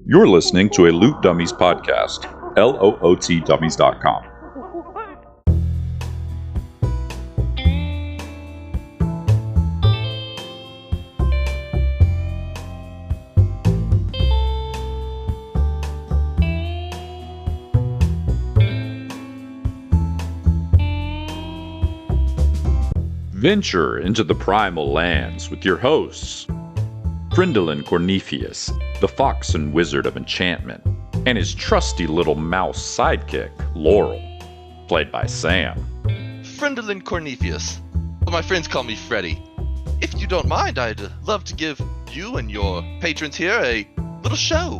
You're listening to a Loot Dummies podcast, lootdummies.com. Venture into the Primal lands with your hosts, Brindlin Cornephius, the fox and wizard of enchantment, and his trusty little mouse sidekick, Laurel, played by Sam. Friendlin Cornephius, but my friends call me Freddy. If you don't mind, I'd love to give you and your patrons here a little show.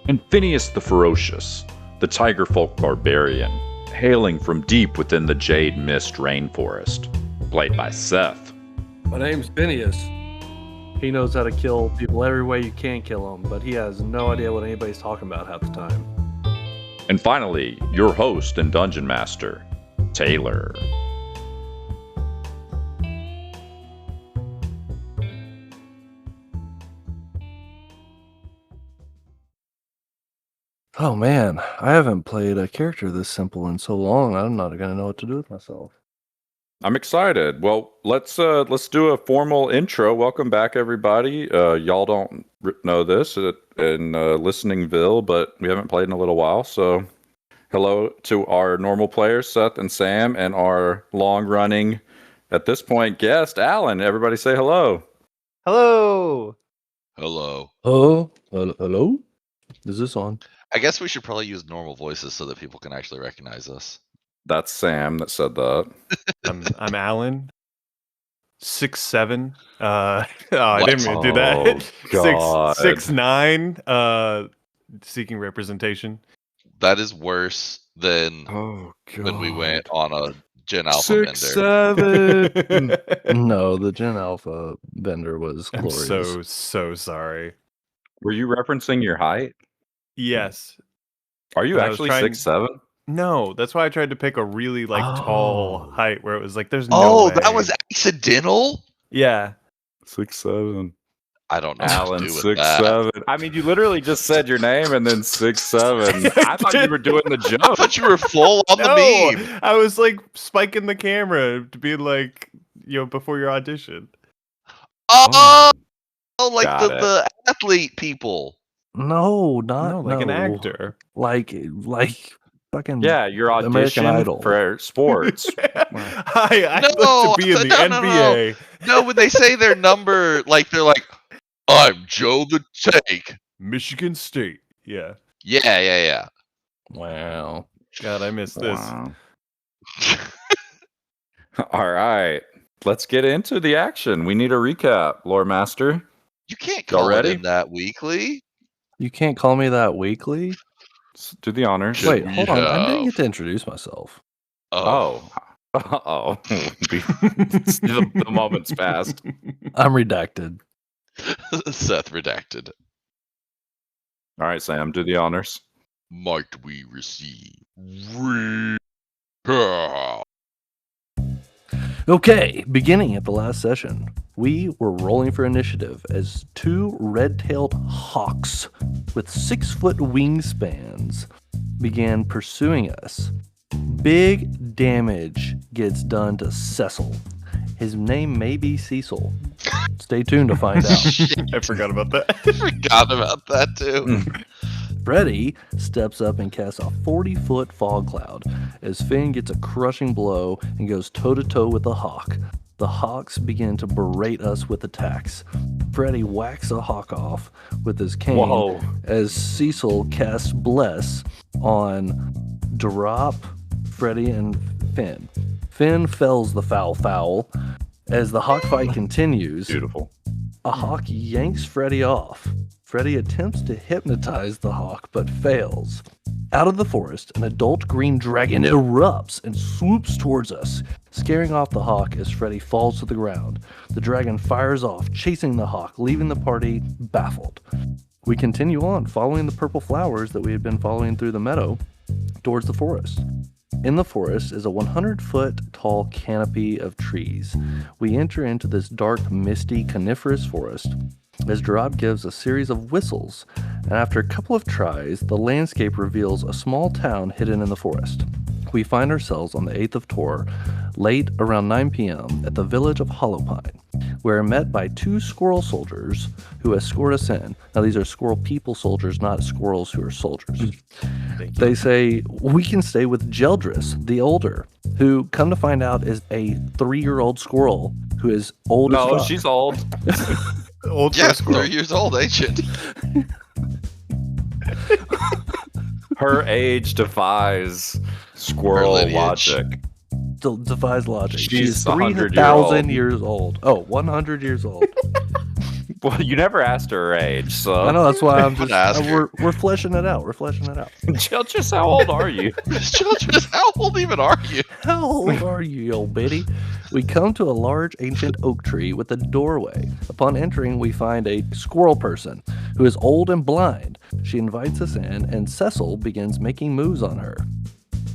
And Phineas the Ferocious, the tiger folk barbarian, hailing from deep within the Jade Mist rainforest, played by Seth. My name's Phineas. He knows how to kill people every way you can kill them, but he has no idea what anybody's talking about half the time. And finally, your host and dungeon master, Taylor. Oh man, I haven't played a character this simple in so long. I'm not gonna know what to do with myself. I'm excited. Well, let's do a formal intro. Welcome back, everybody. Y'all don't know this in Listeningville, but we haven't played in a little while. So, hello to our normal players, Seth and Sam, and our long-running, at this point, guest, Alan. Everybody say hello. Hello. Hello. Oh, hello? Is this on? I guess we should probably use normal voices so that people can actually recognize us. That's Sam that said that. I'm Alan. 6'7". I didn't mean to do that. God. 6'9". Seeking representation. That is worse than Oh, God. when we went on a Gen Alpha 6'7". No, the Gen Alpha vendor was I'm glorious. so sorry. Were you referencing your height? Yes. Are you I was actually trying- 6'7"? No, that's why I tried to pick a really tall Oh. height where it was like there's no Oh, way. that was accidental? Yeah. 6'7". I don't know Alan, what to do with that. 6'7". I mean, you literally just said your name and then 6'7". I thought you were doing the I joke. thought you were full on the No, meme. I was like spiking the camera to be like, before your audition. Oh, like Got the athlete people. No, No, like an actor. Like fucking Yeah, your American audition Idol. for sports. I'd No, love to be in the no, no, NBA. No, when they say their number, they're like, I'm Joe the Tank. Michigan State. Yeah. Yeah. Wow. God, I miss this. Wow. All right. Let's get into the action. We need a recap, Lore Master. You can't Y'all call ready? it in that weekly. You can't call me that weekly? Do the honors. Wait, we hold on. I didn't have- get to introduce myself. Oh. Uh-oh. the moment's passed. I'm redacted. Seth redacted. All right, Sam, do the honors. Might we receive recap? Okay, beginning at the last session, we were rolling for initiative as two red-tailed hawks with 6-foot wingspans began pursuing us. Big damage gets done to Cecil. His name may be Cecil. Stay tuned to find out. I forgot about that. I forgot about that too. Freddy steps up and casts a 40-foot fog cloud as Finn gets a crushing blow and goes toe-to-toe with the hawk. The hawks begin to berate us with attacks. Freddy whacks a hawk off with his cane Whoa. as Cecil casts Bless on Drop, Freddy, and Finn. Finn fells the foul. As the hawk fight continues, Beautiful. a hawk yanks Freddy off. Freddy attempts to hypnotize the hawk, but fails. Out of the forest, an adult green dragon erupts and swoops towards us, scaring off the hawk as Freddy falls to the ground. The dragon fires off, chasing the hawk, leaving the party baffled. We continue on, following the purple flowers that we had been following through the meadow, towards the forest. In the forest is a 100-foot tall canopy of trees. We enter into this dark, misty, coniferous forest. as Gerard gives a series of whistles, and after a couple of tries, the landscape reveals a small town hidden in the forest. We find ourselves on the 8th of Tor, late around 9 p.m. at the village of Hollowpine. We're met by 2 squirrel soldiers who escort us in. Now, these are squirrel people soldiers, not squirrels who are soldiers. They say, we can stay with Jeldris, the older, who, come to find out, is a 3-year-old squirrel who is old as No, fuck. she's old. Old for Yeah, a squirrel. 3 years old, ancient. Her age defies squirrel lineage. logic. Still defies logic. She's She's 100 3,000 years old. Oh, 100 years old. Well, you never asked her age, so. I know, that's why I'm Don't ask just, her. we're fleshing it out. We're fleshing it out. Jill, just how old are you? Children, how old even are you? How old are you, you old biddy? We come to a large ancient oak tree with a doorway. Upon entering, we find a squirrel person who is old and blind. She invites us in, and Cecil begins making moves on her.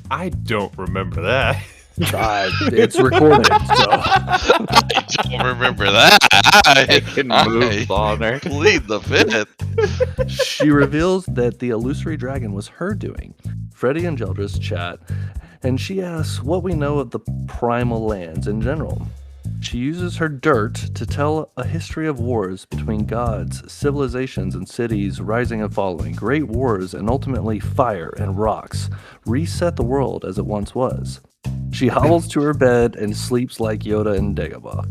I don't remember that. It's recorded, so. I don't remember that. Making moves on her. Plead the fifth. She reveals that the illusory dragon was her doing. Freddy and Jeldris chat, and she asks what we know of the primal lands in general. She uses her dirt to tell a history of wars between gods, civilizations, and cities rising and falling, great wars, and ultimately fire and rocks reset the world as it once was. She hobbles to her bed and sleeps like Yoda and Dagobah.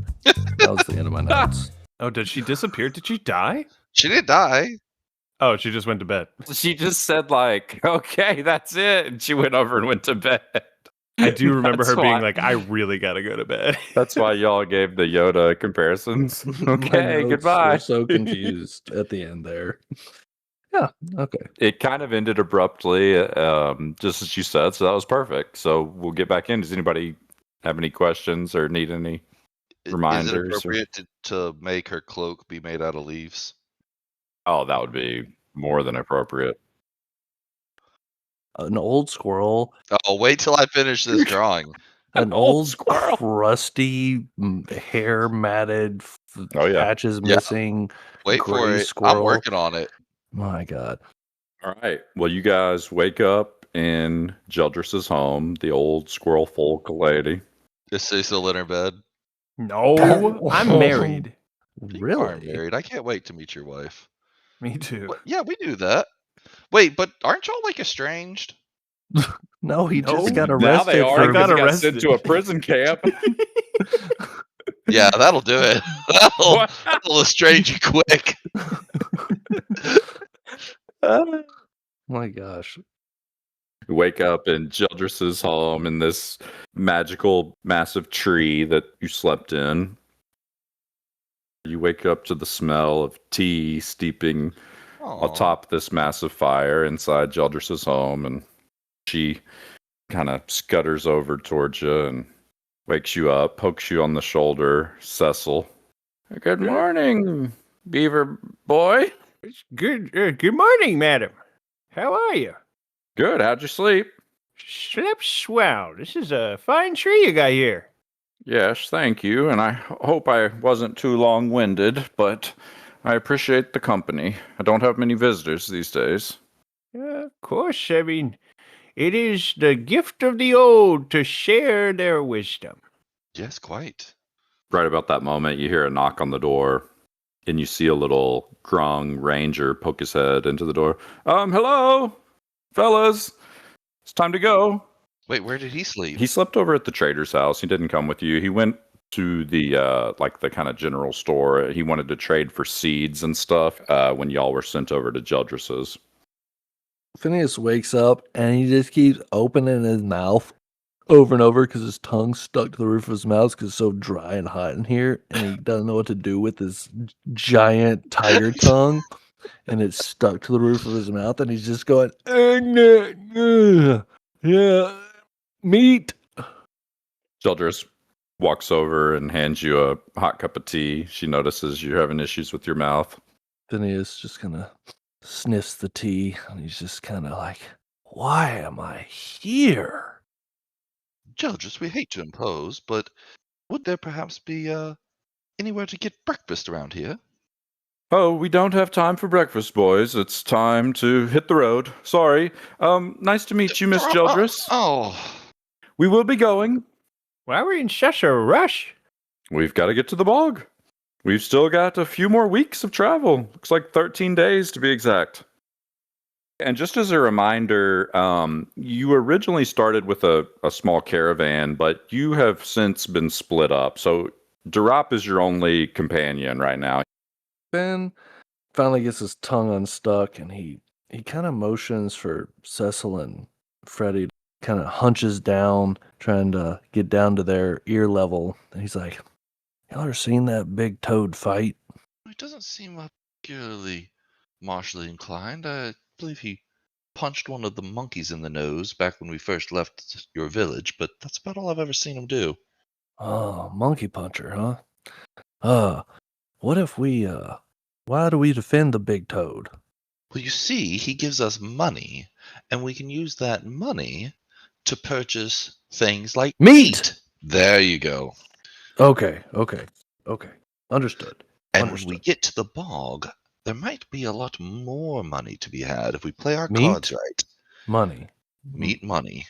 That was the end of my notes. Oh, did she disappear? Did she die? She didn't die. Oh, she just went to bed. She just said, like, okay, that's it. And she went over and went to bed. I do remember her That's being why- like, I really gotta go to bed. That's why y'all gave the Yoda comparisons. Okay, My notes goodbye. were so confused at the end there. Yeah, okay. It kind of ended abruptly, just as you said, so that was perfect. So we'll get back in. Does anybody have any questions or need any reminders? Is it appropriate to make her cloak be made out of leaves? Oh, that would be more than appropriate. An old squirrel, Oh, wait till I finish this drawing. an old old squirrel. crusty, hair matted, Oh, yeah. patches Yeah. missing. Wait for Gray it. squirrel. I'm working on it. My God. All right. Well, you guys wake up in Jeldris's home, the old squirrel folk lady. Is Cecil in her bed? No, I'm married. You are Really? married. I can't wait to meet your wife. Me too. What? Yeah, we do that. Wait, but aren't y'all like estranged? No, he No, just got now arrested. they are. for- I got because he arrested. sent to a prison camp. Yeah, that'll do it. That'll estrange you quick. My gosh. You wake up in Jeldris's home in this magical, massive tree that you slept in. You wake up to the smell of tea steeping Aw. atop this massive fire inside Jeldris's home, and she kind of scutters over towards you and wakes you up, pokes you on the shoulder. Cecil, good morning, Beaver boy. Good morning, madam. How are you? Good. How'd you sleep? Slept swell. This is a fine tree you got here. Yes, thank you. And I hope I wasn't too long-winded, but I appreciate the company. I don't have many visitors these days. Of course, I mean, it is the gift of the old to share their wisdom. Yes, quite. Right about that moment, you hear a knock on the door, and you see a little grung ranger poke his head into the door. Hello, fellas. It's time to go. Wait, where did he sleep? He slept over at the trader's house. He didn't come with you. He went to the like the kind of general store. He wanted to trade for seeds and stuff when y'all were sent over to Jeldris's. Phineas wakes up and he just keeps opening his mouth over and over because his tongue's stuck to the roof of his mouth because it's so dry and hot in here, and he doesn't know what to do with his giant tiger tongue, and it's stuck to the roof of his mouth, and he's just going, yeah, meat. Jeldris walks over and hands you a hot cup of tea. She notices you're having issues with your mouth. Phineas just kind of sniffs the tea, and he's just kind of like, why am I here? Jeldris, we hate to impose, but would there perhaps be anywhere to get breakfast around here? Oh, we don't have time for breakfast, boys. It's time to hit the road. Sorry. Nice to meet you, Miss Jeldris. Oh, We will be going. Why are we in such a rush? We've got to get to the bog. We've still got a few more weeks of travel. Looks like 13 days to be exact. And just as a reminder, you originally started with a small caravan, but you have since been split up. So Durop is your only companion right now. Finn finally gets his tongue unstuck and he kind of motions for Cecil and Freddy, kind of hunches down, trying to get down to their ear level. And he's like, y'all ever seen that big toad fight? he doesn't seem particularly martially inclined. I believe he punched one of the monkeys in the nose back when we first left your village, but that's about all I've ever seen him do. Oh, monkey puncher, huh? What if we, why do we defend the big toad? Well, you see, he gives us money, and we can use that money to purchase things like Meat! There you go. Okay. Understood. And when we get to the bog, there might be a lot more money to be had if we play our cards right. Money. Meat money.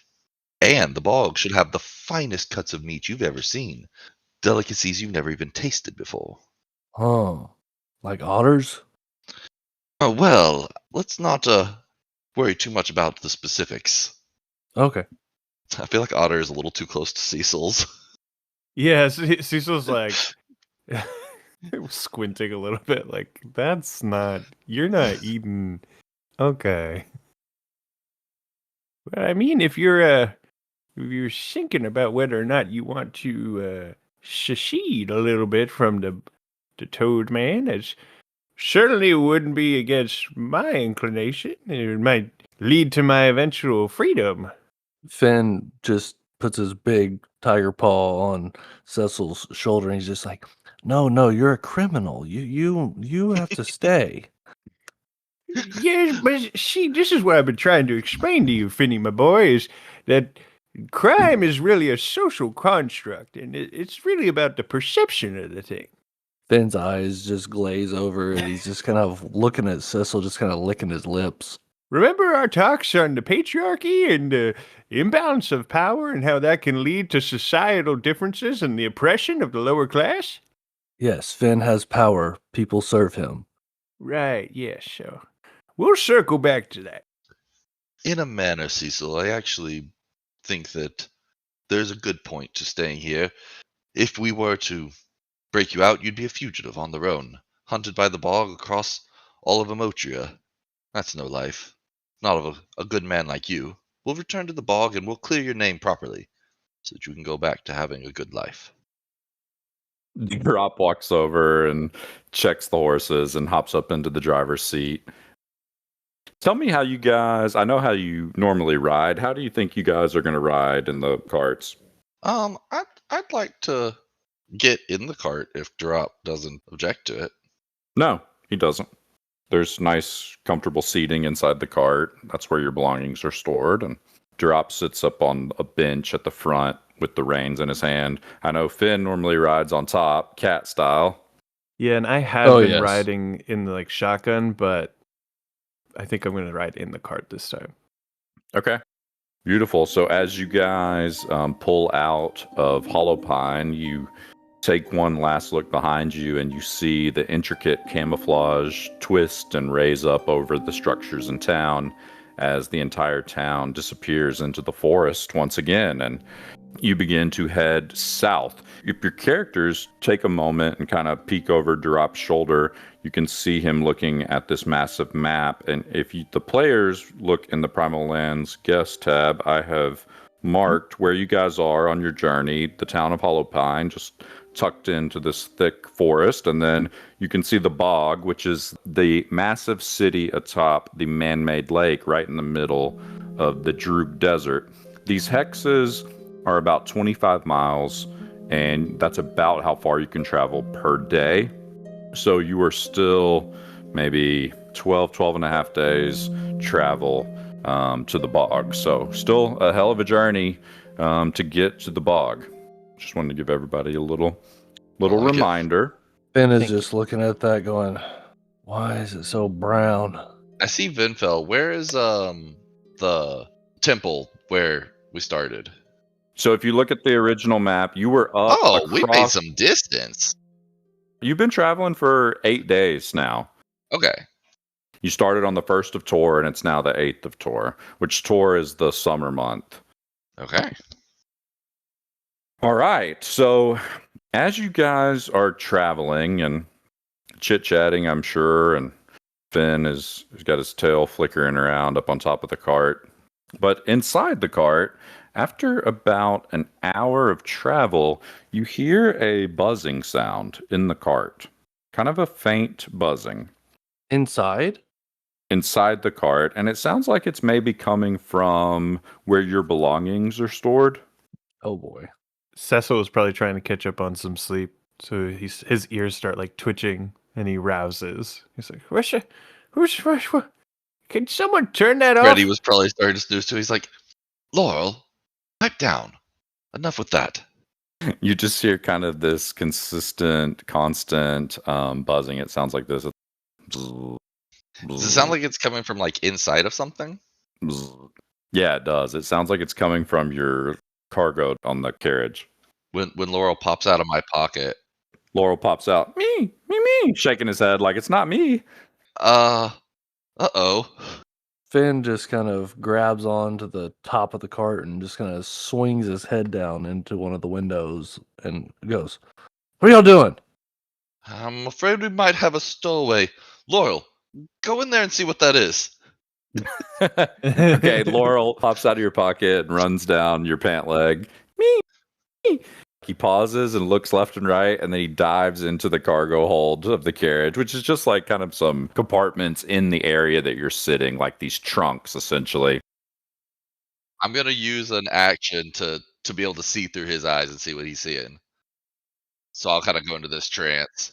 And the bog should have the finest cuts of meat you've ever seen. Delicacies you've never even tasted before. Huh. Like otters? Oh, well, let's not worry too much about the specifics. Okay. I feel like otter is a little too close to Cecil's. Yeah, Cecil's like squinting a little bit, like you're not eating. Okay. Well, I mean, if you're thinking about whether or not you want to secede a little bit from the Toad Man, it certainly wouldn't be against my inclination. It might lead to my eventual freedom. Finn just puts his big tiger paw on Cecil's shoulder and he's just like, No, you're a criminal. You have to stay. Yes, but see, this is what I've been trying to explain to you, Finny, my boy, is that crime is really a social construct, and it's really about the perception of the thing. Finn's eyes just glaze over and he's just kind of looking at Cecil, just kind of licking his lips. Remember our talks on the patriarchy and the imbalance of power and how that can lead to societal differences and the oppression of the lower class? Yes, Finn has power. People serve him. Right, yes, so we'll circle back to that. In a manner, Cecil, I actually think that there's a good point to staying here. If we were to break you out, you'd be a fugitive on their own, hunted by the bog across all of Emotria. That's no life. Not of a good man like you. We'll return to the bog and we'll clear your name properly, so that you can go back to having a good life. Drop walks over and checks the horses and hops up into the driver's seat. Tell me how you guys, I know how you normally ride. How do you think you guys are going to ride in the carts? I'd like to get in the cart if Drop doesn't object to it. No, he doesn't. There's nice, comfortable seating inside the cart. That's where your belongings are stored. And Drop sits up on a bench at the front with the reins in his hand. I know Finn normally rides on top, cat style. Yeah, and I have been yes. riding in the like shotgun, but I think I'm going to ride in the cart this time. Okay. Beautiful. So as you guys pull out of Hollow Pine, you take one last look behind you and you see the intricate camouflage twist and raise up over the structures in town as the entire town disappears into the forest once again. And you begin to head south. If your characters take a moment and kind of peek over Durop's shoulder, you can see him looking at this massive map. And if the players look in the Primal Lands guest tab, I have marked where you guys are on your journey, the town of Hollow Pine, just tucked into this thick forest. And then you can see the bog, which is the massive city atop the man-made lake right in the middle of the Droog Desert. These hexes are about 25 miles, and that's about how far you can travel per day. So you are still maybe 12 and a half days travel to the bog. So still a hell of a journey to get to the bog. Just wanted to give everybody a little reminder. Finn is just looking at that going, Why is it so brown? I see Vinfell. Where is the temple where we started? So if you look at the original map, you were up Oh, we made across. some distance. You've been traveling for 8 days now. Okay. You started on the 1st of Tor, and it's now the 8th of Tor, which Tor is the summer month. Okay. All right. So as you guys are traveling and chit-chatting, I'm sure, and Finn has got his tail flickering around up on top of the cart. But inside the cart, after about an hour of travel, you hear a buzzing sound in the cart. Kind of a faint buzzing Inside? inside the cart, and it sounds like it's maybe coming from where your belongings are stored. Oh boy. Cecil was probably trying to catch up on some sleep, so his ears start like twitching, and he rouses. He's like, "Who's can someone turn that off?" Freddy was probably starting to snooze too. He's like, Laurel, pipe down. Enough with that. You just hear kind of this consistent, constant buzzing. It sounds like this. Does it sound like it's coming from like inside of something? Yeah, it does. It sounds like it's coming from your cargo on the carriage. When Laurel pops out of my pocket, Laurel pops out, me, shaking his head like it's not me. uh-oh. Finn just kind of grabs onto the top of the cart and just kind of swings his head down into one of the windows and goes, "What are y'all doing?" I'm afraid we might have a stowaway. Laurel, go in there and see what that is. Okay, Laurel pops out of your pocket and runs down your pant leg. Me. He pauses and looks left and right, and then he dives into the cargo hold of the carriage, which is just like kind of some compartments in the area that you're sitting, like these trunks, essentially. I'm gonna use an action to be able to see through his eyes and see what he's seeing. So I'll kind of go into this trance.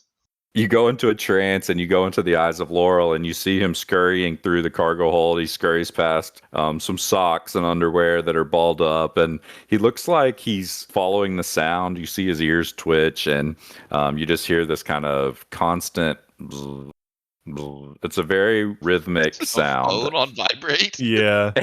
You go into a trance and you go into the eyes of Laurel and you see him scurrying through the cargo hold. He scurries past some socks and underwear that are balled up, and he looks like he's following the sound. You see his ears twitch, and you just hear this kind of constant. Bzz, bzz. It's a very rhythmic sound. Phone on vibrate. Yeah.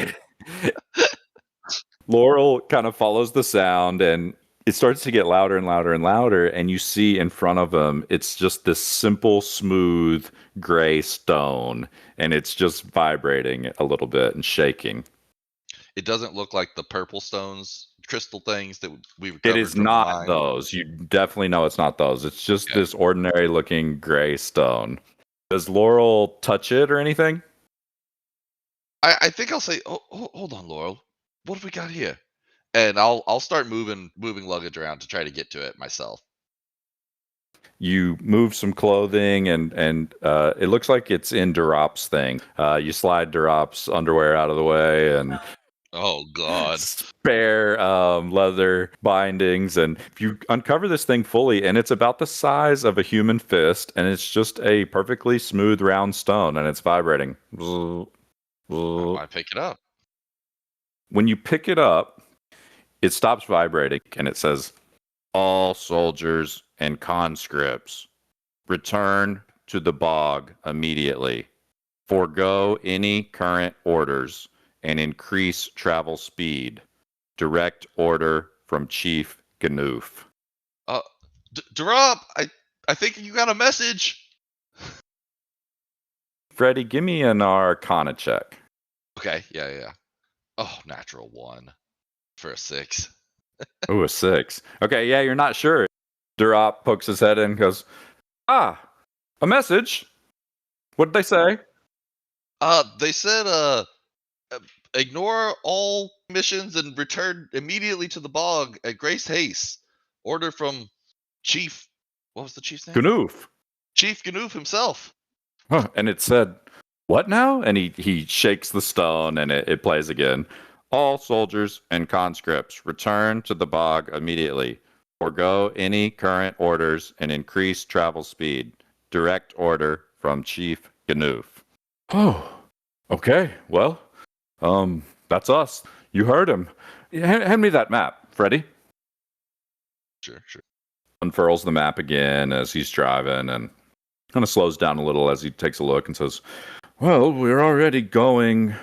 Laurel kind of follows the sound, and it starts to get louder and louder and louder, and you see in front of him, it's just this simple, smooth, gray stone, and it's just vibrating a little bit and shaking. It doesn't look like the purple stones, crystal things that we recovered. It is from the not mine. those. You definitely know it's not those. It's just Okay. this ordinary looking gray stone. Does Laurel touch it or anything? I think I'll say, hold on, Laurel. What have we got here? And I'll start moving luggage around to try to get to it myself. You move some clothing, and it looks like it's in Durop's thing. You slide Durop's underwear out of the way, and Oh God. spare leather bindings, and if you uncover this thing fully, and it's about the size of a human fist, and it's just a perfectly smooth round stone, and it's vibrating. I pick it up. When you pick it up, it stops vibrating, and it says, "All soldiers and conscripts, return to the bog immediately. Forgo any current orders and increase travel speed. Direct order from Chief Ganoof." Drop. I think you got a message. Freddie, give me an Arcana check. Okay. Yeah. Oh, natural 1 for a 6. Oh, a 6. Okay, yeah, you're not sure. Durop pokes his head in and goes, a message. What did they say? They said ignore all missions and return immediately to the bog at Grace Haste. Order from Chief. What was the chief's name? Ganoof. Chief Ganoof himself. Huh. And it said, "What now?" And he shakes the stone, and it plays again. "All soldiers and conscripts, return to the bog immediately. Forgo any current orders and increase travel speed. Direct order from Chief Ganoof." Oh, okay. Well, that's us. You heard him. Hand me that map, Freddie. Sure. Unfurls the map again as he's driving, and kind of slows down a little as he takes a look and says, well, we're already going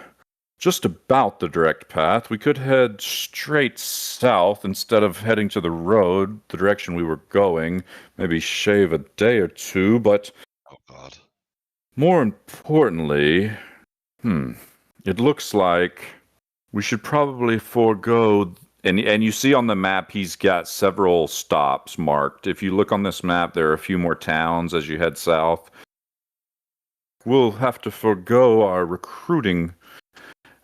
just about the direct path. We could head straight south instead of heading to the road, the direction we were going. Maybe shave a day or two, but Oh, God. more importantly, it looks like we should probably forego. And you see on the map, he's got several stops marked. If you look on this map, there are a few more towns as you head south. We'll have to forego our recruiting.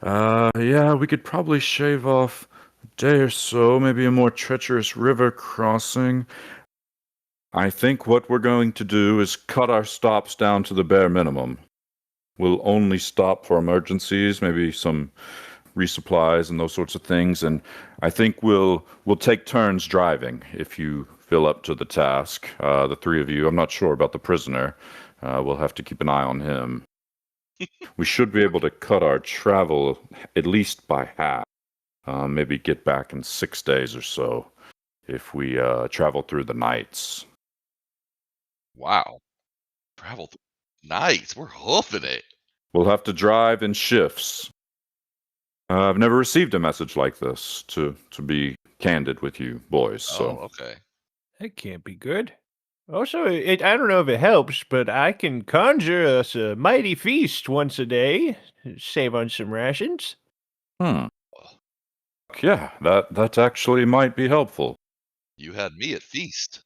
Yeah, we could probably shave off a day or so, maybe a more treacherous river crossing. I think what we're going to do is cut our stops down to the bare minimum. We'll only stop for emergencies, maybe some resupplies and those sorts of things, and I think we'll take turns driving if you feel up to the task. The three of you. I'm not sure about the prisoner. We'll have to keep an eye on him. We should be able to cut our travel at least by half. Maybe get back in 6 days or so if we travel through the nights. Wow. Travel through nights. We're hoofing it. We'll have to drive in shifts. I've never received a message like this, to be candid with you boys. So. Oh, okay. That can't be good. Also, I don't know if it helps, but I can conjure us a mighty feast once a day, save on some rations. Yeah, that actually might be helpful. You had me at feast.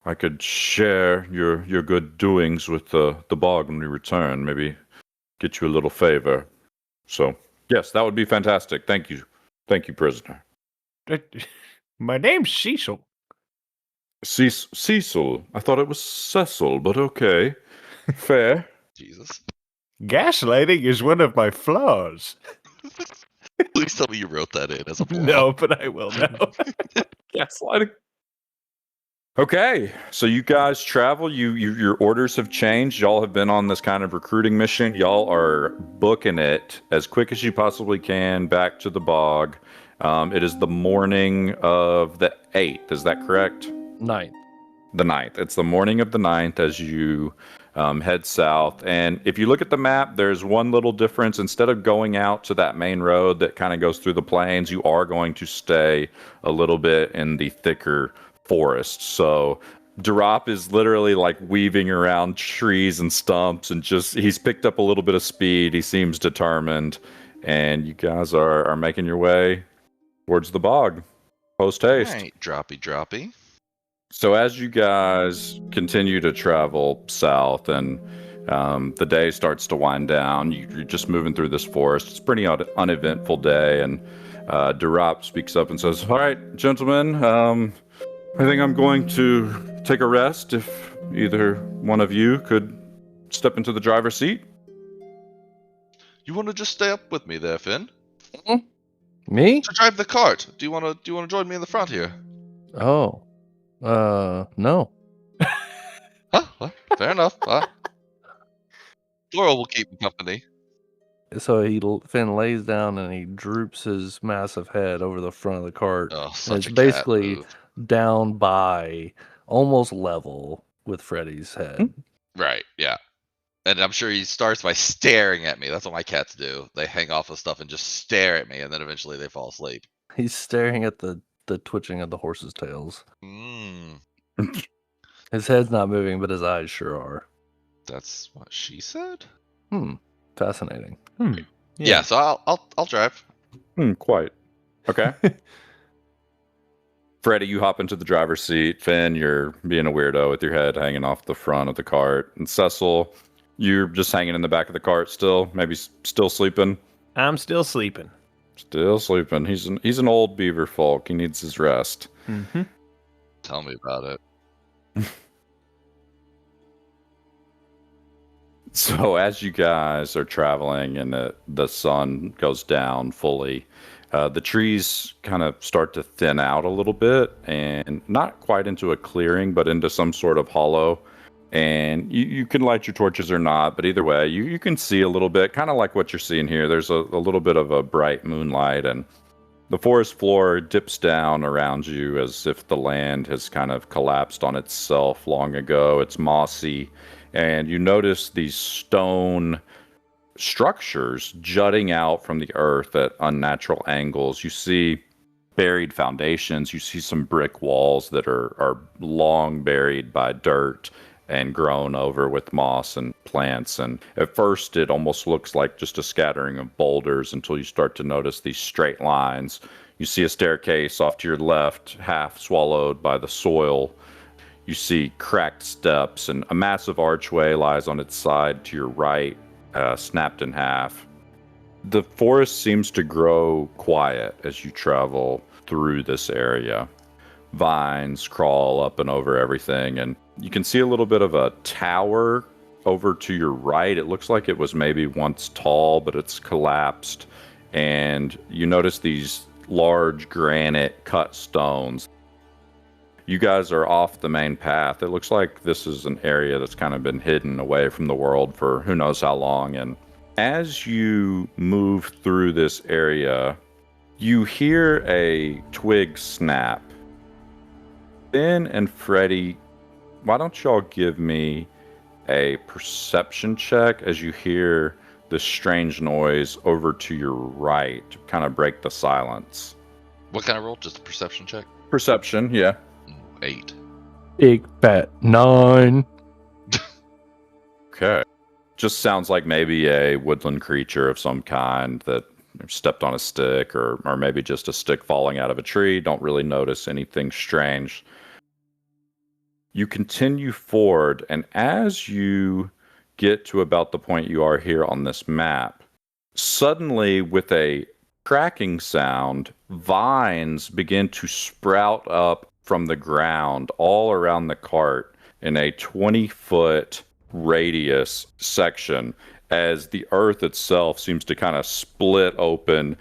I could share your good doings with the bog when we return. Maybe get you a little favor. So, yes, that would be fantastic. Thank you, prisoner. My name's Cecil. Cecil. I thought it was Cecil, but okay. Fair. Jesus. Gaslighting is one of my flaws. Please tell me you wrote that in as a flaw. No, but I will now. Gaslighting. Okay, so you guys travel. Your orders have changed. Y'all have been on this kind of recruiting mission. Y'all are booking it as quick as you possibly can back to the bog. It is the morning of the 8th. Is that correct? 9th. The 9th. It's the morning of the 9th as you head south. And if you look at the map, there's one little difference. Instead of going out to that main road that kind of goes through the plains, you are going to stay a little bit in the thicker forest. So Drop is literally like weaving around trees and stumps, and he's picked up a little bit of speed. He seems determined, and you guys are making your way towards the bog post haste. All right, droppy. So as you guys continue to travel south and the day starts to wind down, you're just moving through this forest. It's a pretty uneventful day, and Durop speaks up and says, all right, gentlemen, I think I'm going to take a rest. If either one of you could step into the driver's seat. You want to just stay up with me there, Finn? Me? To drive the cart. Do you want to join me in the front here? Oh. No. Huh? Well, fair enough. Doral will keep me company. So Finn lays down and he droops his massive head over the front of the cart. Oh, and such it's a basically cat move. down by almost level with Freddy's head. Right, yeah. And I'm sure he starts by staring at me. That's what my cats do. They hang off of stuff and just stare at me, and then eventually they fall asleep. He's staring at the twitching of the horses' tails. His head's not moving, but his eyes sure are. That's what she said? Fascinating. Yeah, so I'll drive. Quite. Okay. Freddy, you hop into the driver's seat. Finn, you're being a weirdo with your head hanging off the front of the cart. And Cecil, you're just hanging in the back of the cart still, maybe still sleeping. I'm still sleeping. Still sleeping. He's an old beaver folk. He needs his rest. Mm-hmm. Tell me about it. So as you guys are traveling and the sun goes down fully, the trees kind of start to thin out a little bit, and not quite into a clearing, but into some sort of hollow. And you can light your torches or not, but either way, you can see a little bit, kind of like what you're seeing here. There's a little bit of a bright moonlight, and the forest floor dips down around you as if the land has kind of collapsed on itself long ago. It's mossy, and you notice these stone structures jutting out from the earth at unnatural angles. You see buried foundations. You see some brick walls that are long buried by dirt and grown over with moss and plants. And at first, it almost looks like just a scattering of boulders until you start to notice these straight lines. You see a staircase off to your left, half swallowed by the soil. You see cracked steps, and a massive archway lies on its side to your right, snapped in half. The forest seems to grow quiet as you travel through this area. Vines crawl up and over everything, and you can see a little bit of a tower over to your right. It looks like it was maybe once tall, but it's collapsed. And you notice these large granite cut stones. You guys are off the main path. It looks like this is an area that's kind of been hidden away from the world for who knows how long. And as you move through this area, you hear a twig snap. Ben and Freddy, why don't y'all give me a perception check as you hear this strange noise over to your right to kind of break the silence? What kind of roll? Just a perception check? Perception, yeah. 8. Big fat 9. Okay. Just sounds like maybe a woodland creature of some kind that stepped on a stick, or maybe just a stick falling out of a tree. Don't really notice anything strange. You continue forward, and as you get to about the point you are here on this map, suddenly with a cracking sound, vines begin to sprout up from the ground all around the cart in a 20-foot radius section as the earth itself seems to kind of split open.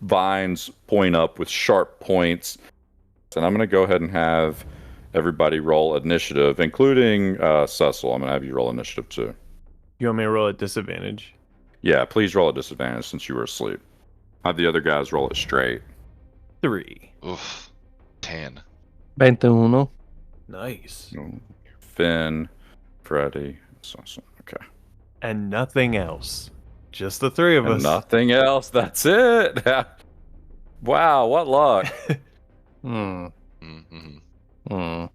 Vines point up with sharp points. And I'm going to go ahead and have everybody roll initiative, including Cecil. I'm going to have you roll initiative too. You want me to roll at disadvantage? Yeah, please roll at disadvantage since you were asleep. Have the other guys roll it straight. 3. Oof. 10. 21. Nice. Finn, Freddy, Cecil. Okay. And nothing else. Just the 3 of And us. nothing else. That's it. Wow, what luck. Hmm. Mm-hmm. Hmm.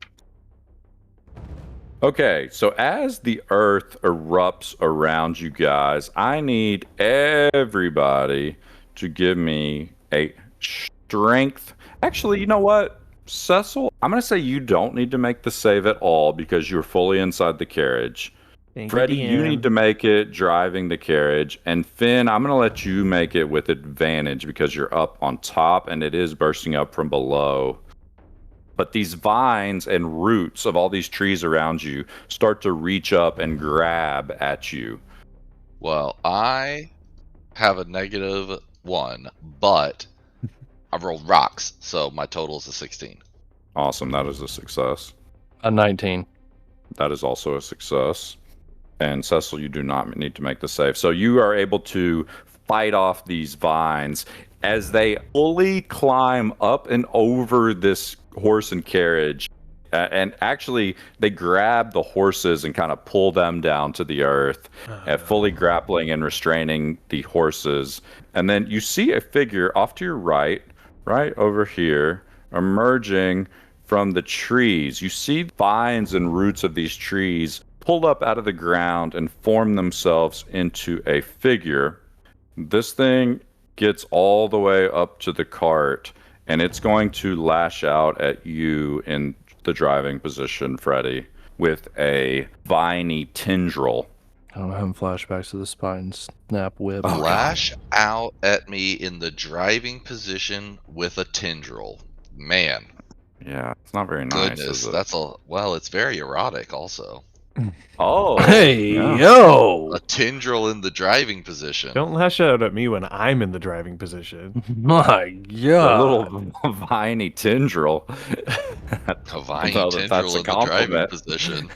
Okay, so as the earth erupts around you guys, I need everybody to give me a strength. Actually, you know what? Cecil, I'm going to say you don't need to make the save at all because you're fully inside the carriage. Thank Freddie, you, you DM. need to make it driving the carriage. And Finn, I'm going to let you make it with advantage because you're up on top and it is bursting up from below. But these vines and roots of all these trees around you start to reach up and grab at you. Well, I have a -1, but I rolled rocks, so my total is a 16. Awesome. That is a success. A 19. That is also a success. And Cecil, you do not need to make the save. So you are able to fight off these vines as they fully climb up and over this horse and carriage. And actually, they grab the horses and kind of pull them down to the earth, fully grappling and restraining the horses. And then you see a figure off to your right over here, emerging from the trees. You see vines and roots of these trees pulled up out of the ground and form themselves into a figure. This thing gets all the way up to the cart, and it's going to lash out at you in the driving position, Freddy, with a viney tendril. I'm having flashbacks to the spine snap whip. Oh, Lash out at me in the driving position with a tendril. Man, Yeah, it's not very nice, goodness, is it? that's it's very erotic also. Oh, Hey, yeah. yo! A tendril in the driving position. Don't lash out at me when I'm in the driving position. My A God. little viney tendril. A viney Well, that's tendril a in the driving compliment. position.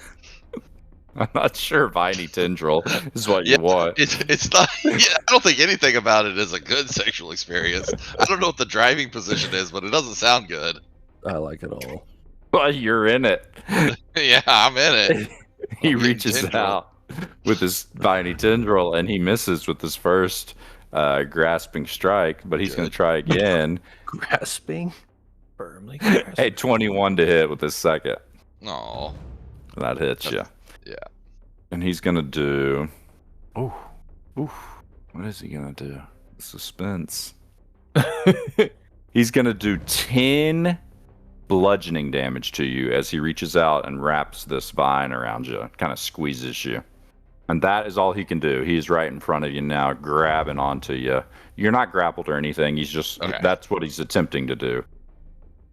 I'm not sure viney tendril is what you want. It's not. Yeah, I don't think anything about it is a good sexual experience. I don't know what the driving position is, but it doesn't sound good. I like it all. Well, you're in it. Yeah, I'm in it. He Viney reaches tendril. out with his viney tendril, and he misses with his first grasping strike, but he's going to Good. try again. Grasping. Firmly. Hey, 21 to hit with his second. Oh, That hits you. yeah. And he's going to do... Ooh. What is he going to do? Suspense. He's going to do 10 bludgeoning damage to you as he reaches out and wraps this vine around you, kind of squeezes you. And that is all he can do. He's right in front of you now, grabbing onto you. You're not grappled or anything. He's just, Okay. That's what he's attempting to do.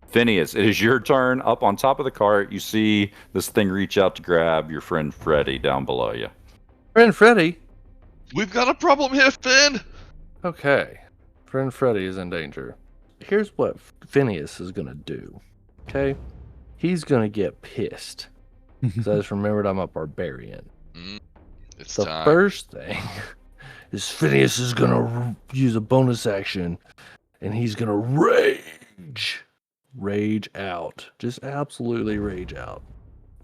Phineas, it is your turn. Up on top of the cart, you see this thing reach out to grab your friend Freddy down below you. Friend Freddy. We've got a problem here, Finn. Okay. Friend Freddy is in danger. Here's what Phineas is going to do. Okay? He's going to get pissed. Because I just remembered I'm a barbarian. It's The time. first thing is Phineas is going to use a bonus action. And he's going to rage. Rage out. Just absolutely rage out.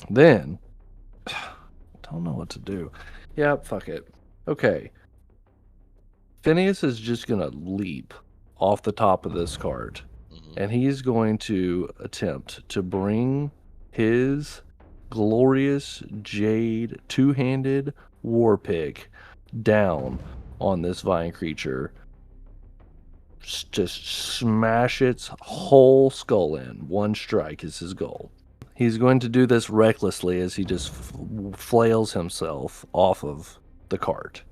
Then, don't know what to do. Yeah, fuck it. Okay. Phineas is just going to leap off the top of this cart. Mhm. And he's going to attempt to bring his glorious jade two-handed war pick down on this vine creature. Just smash its whole skull in. One strike is his goal. He's going to do this recklessly as he just flails himself off of the cart.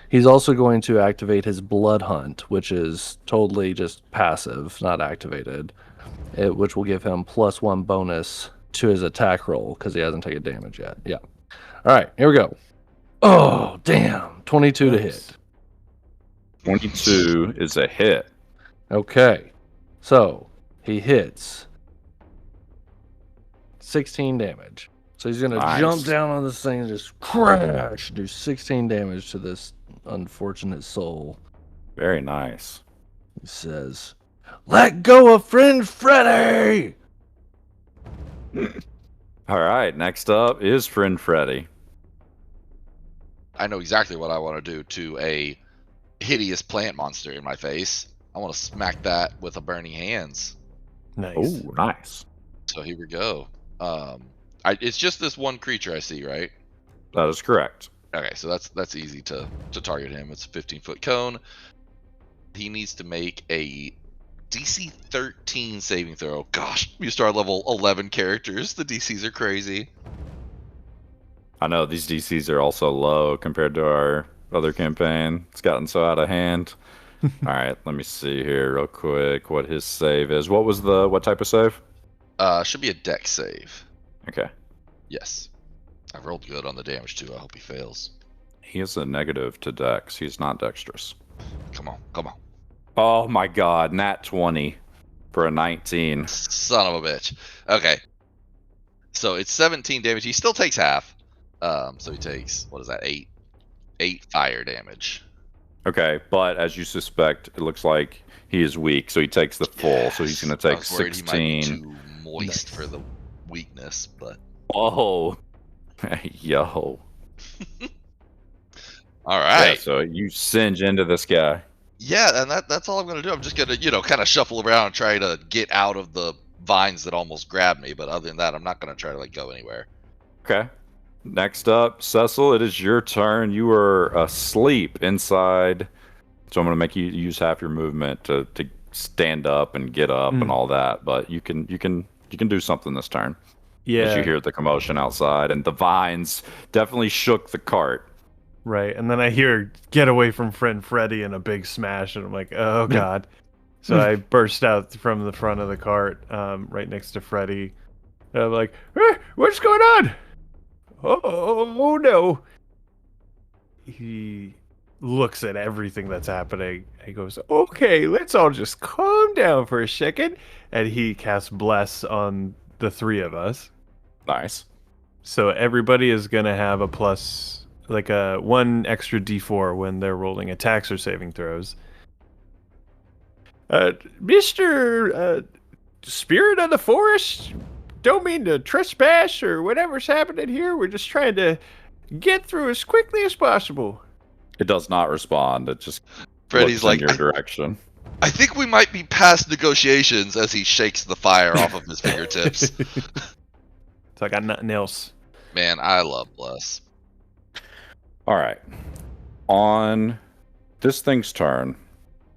He's also going to activate his Blood Hunt, which is totally just passive, not activated, which will give him +1 bonus to his attack roll because he hasn't taken damage yet. Yeah. All right, here we go. Oh, damn. 22 to hit. 22 is a hit. Okay. So he hits 16 damage. So he's going to Nice. jump down on this thing and just crash, do 16 damage to this unfortunate soul. Very nice. He says, "Let go of friend Freddy!" All right, next up is friend Freddy. I know exactly what I want to do to a hideous plant monster in my face. I want to smack that with a burning hands. Nice. Oh, nice. So here we go. It's just this one creature I see, right? That is correct. Okay, so that's easy to target him. It's a 15-foot cone. He needs to make a DC 13 saving throw. Gosh, you start level 11 characters. The DCs are crazy. I know these DCs are also low compared to our other campaign. It's gotten so out of hand. All right, let me see here real quick what his save is. What type of save? Should be a dex save. Okay. Yes. I rolled good on the damage too. I hope he fails. He is a negative to dex. He's not dexterous. Come on, come on. Oh my god, nat 20 for a 19. Son of a bitch. Okay. So it's 17 damage. He still takes half. So he takes, what is that, 8 fire damage. Okay, but as you suspect, it looks like he is weak, so he takes the full. So he's going to I take was worried 16. He might be too moist for the weakness, but Oh, yo. all Yeah, right. so you singe into this guy. Yeah, and that's all I'm gonna do. I'm just gonna, kind of shuffle around and try to get out of the vines that almost grabbed me. But other than that, I'm not gonna try to go anywhere. Okay. Next up, Cecil, it is your turn. You are asleep inside, so I'm going to make you use half your movement to stand up and get up and all that. But you can do something this turn. Yeah. As you hear the commotion outside, and the vines definitely shook the cart. Right. And then I hear "Get away from friend Freddy" and a big smash, and I'm like, oh god. So I burst out from the front of the cart, right next to Freddy. And I'm like, what's going on? Oh no. He looks at everything that's happening. He goes, okay, let's all just calm down for a second. And he casts Bless on the three of us. Nice. So everybody is going to have a plus, like a 1 extra d4 when they're rolling attacks or saving throws. Mr. Spirit of the Forest, don't mean to trespass or whatever's happening here. We're just trying to Get through as quickly as possible. It does not respond. It just Freddy's looks in like, your direction. I think we might be past negotiations as he shakes the fire off of his fingertips. So I got nothing else. Man, I love Bless. All right. On this thing's turn,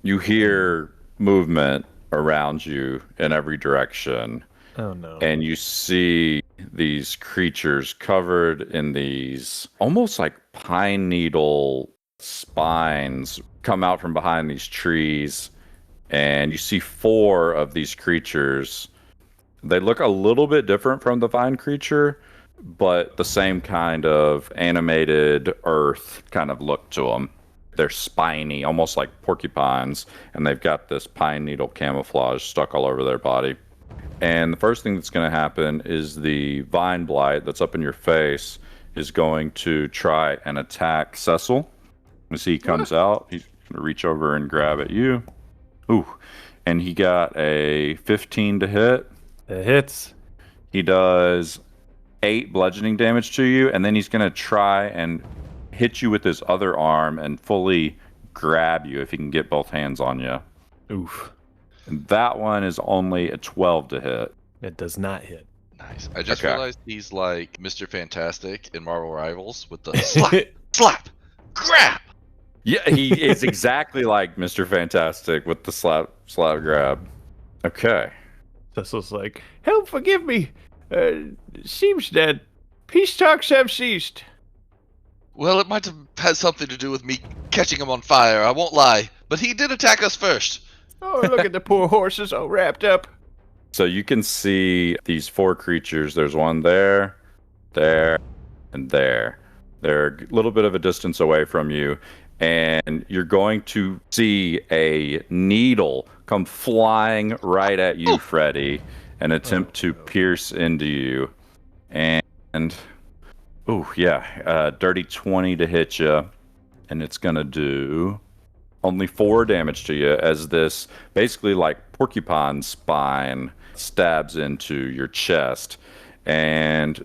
you hear movement around you in every direction, Oh no. and you see these creatures covered in these almost like pine needle spines come out from behind these trees, and you see 4 of these creatures. They look a little bit different from the vine creature, but the same kind of animated earth kind of look to them. They're spiny, almost like porcupines, and they've got this pine needle camouflage stuck all over their body. And the first thing that's going to happen is the vine blight that's up in your face is going to try and attack Cecil. As he comes out, he's going to reach over and grab at you. Ooh, and he got a 15 to hit. It hits. He does 8 bludgeoning damage to you, and then he's going to try and hit you with his other arm and fully grab you if he can get both hands on you. Oof. And that one is only a 12 to hit. It does not hit. Nice. I just Okay. realized he's like Mr. Fantastic in Marvel Rivals with the slap, slap, grab. Yeah, he is exactly like Mr. Fantastic with the slap grab. Okay. Cecil's like, help, forgive me. Seems that peace talks have ceased. Well, it might have had something to do with me catching him on fire, I won't lie. But he did attack us first. Oh, look at the poor horses all wrapped up. So you can see these 4 creatures. There's one there, and there. They're a little bit of a distance away from you. And you're going to see a needle come flying right at you, Freddy, and attempt to pierce into you. And oh yeah, dirty 20 to hit you, and it's gonna do only 4 damage to you as this basically like porcupine spine stabs into your chest. And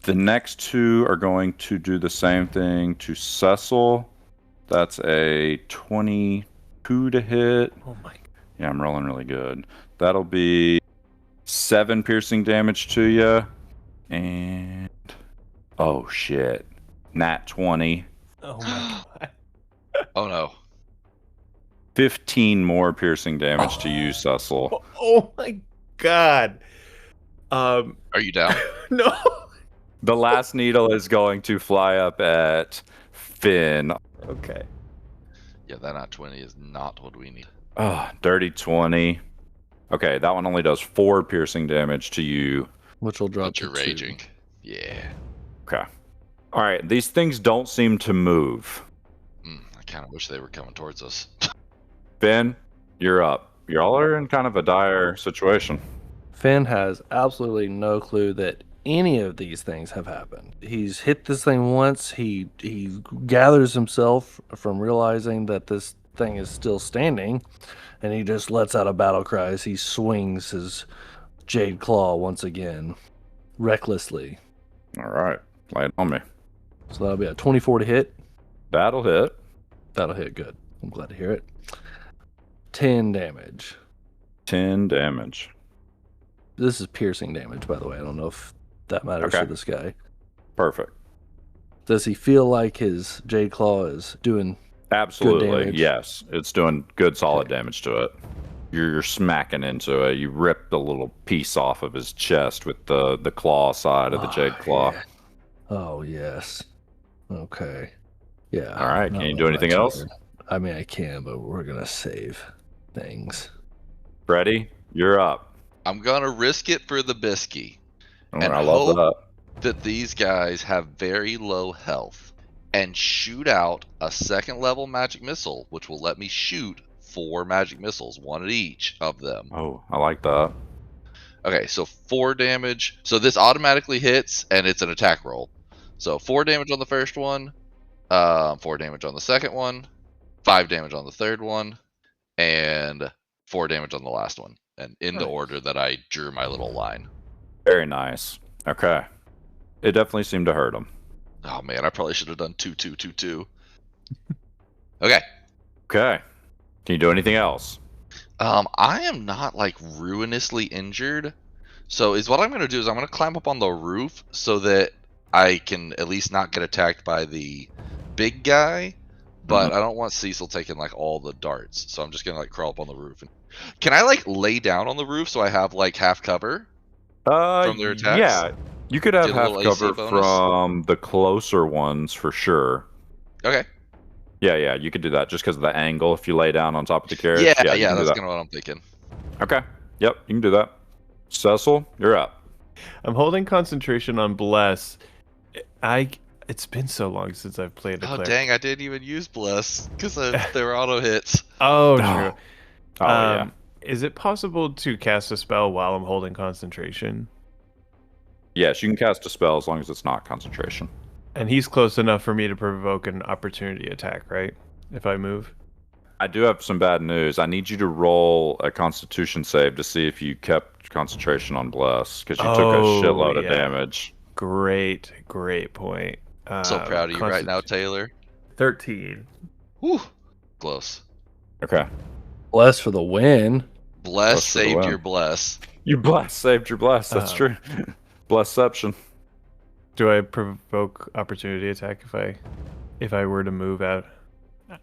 the next 2 are going to do the same thing to Cecil. That's a 22 to hit. Oh my. Yeah, I'm rolling really good. That'll be 7 piercing damage to you. And oh shit. Nat 20. Oh my god. Oh no. 15 more piercing damage to you, Cecil. Oh my god. Are you down? No. The last needle is going to fly up at Finn. Okay. Yeah, that not 20 is not what we need. Oh, dirty 20. Okay, that one only does 4 piercing damage to you. Which will drop But you're to 2. raging. Yeah. Okay. All right, these things don't seem to move. I kind of wish they were coming towards us. Finn, you're up. Y'all are in kind of a dire situation. Finn has absolutely no clue that any of these things have happened. He's hit this thing once. He gathers himself from realizing that this thing is still standing, and he just lets out a battle cry as he swings his jade claw once again, recklessly. All right, lay it on me. So that'll be a 24 to hit. That'll hit. That'll hit good. I'm glad to hear it. 10 damage. 10 damage. This is piercing damage, by the way. I don't know if that matters Okay. to this guy. Perfect. Does he feel like his jade claw is doing Absolutely. damage? Yes, it's doing good solid damage to it. You're smacking into it. You ripped a little piece off of his chest with the claw side of the jade claw. Yeah. Oh, yes. Okay. Yeah. All right, can not you do much anything here. else? I mean, I can, but we're going to save things. Freddy, you're up. I'm gonna risk it for the biscuit Oh, And I love hope- that. that these guys have very low health and shoot out a 2nd level magic missile, which will let me shoot 4 magic missiles, 1 at each of them. Oh, I like that. Okay, so 4 damage. So this automatically hits, and it's an attack roll. So 4 damage on the first one, 4 damage on the second one, 5 damage on the third one, and 4 damage on the last one. And in the Nice. order that I drew my little line. Very nice. Okay. It definitely seemed to hurt him. Oh man, I probably should have done 2-2-2-2. Okay. Okay. Can you do anything else? I am not like ruinously injured. So is what I'm gonna do is I'm gonna climb up on the roof so that I can at least not get attacked by the big guy. But I don't want Cecil taking like all the darts. So I'm just gonna like crawl up on the roof. Can I like lay down on the roof so I have like half cover from their attacks? Yeah. You could have Get a half little AC cover bonus? from the closer ones for sure. Okay. Yeah, you could do that just because of the angle. If you lay down on top of the carriage, Yeah, you can do that's that. kind of what I'm thinking. Okay. Yep, you can do that. Cecil, you're up. I'm holding concentration on Bless. It's been so long since I've played a Oh cleric. dang, I didn't even use Bless because they were auto hits. Oh, Oh. true. Oh yeah. Is it possible to cast a spell while I'm holding concentration? Yes, you can cast a spell as long as it's not concentration. And he's close enough for me to provoke an opportunity attack, right? If I move. I do have some bad news. I need you to roll a Constitution save to see if you kept concentration on Bless, because you took a shitload of yeah. damage. Great point. So proud of you right now, Taylor. 13. Whew. Close. Okay. Bless for the win. Bless Bless for the saved win. your Bless. You saved your Bless. That's true. Blessception. Do I provoke opportunity attack if I were to move out?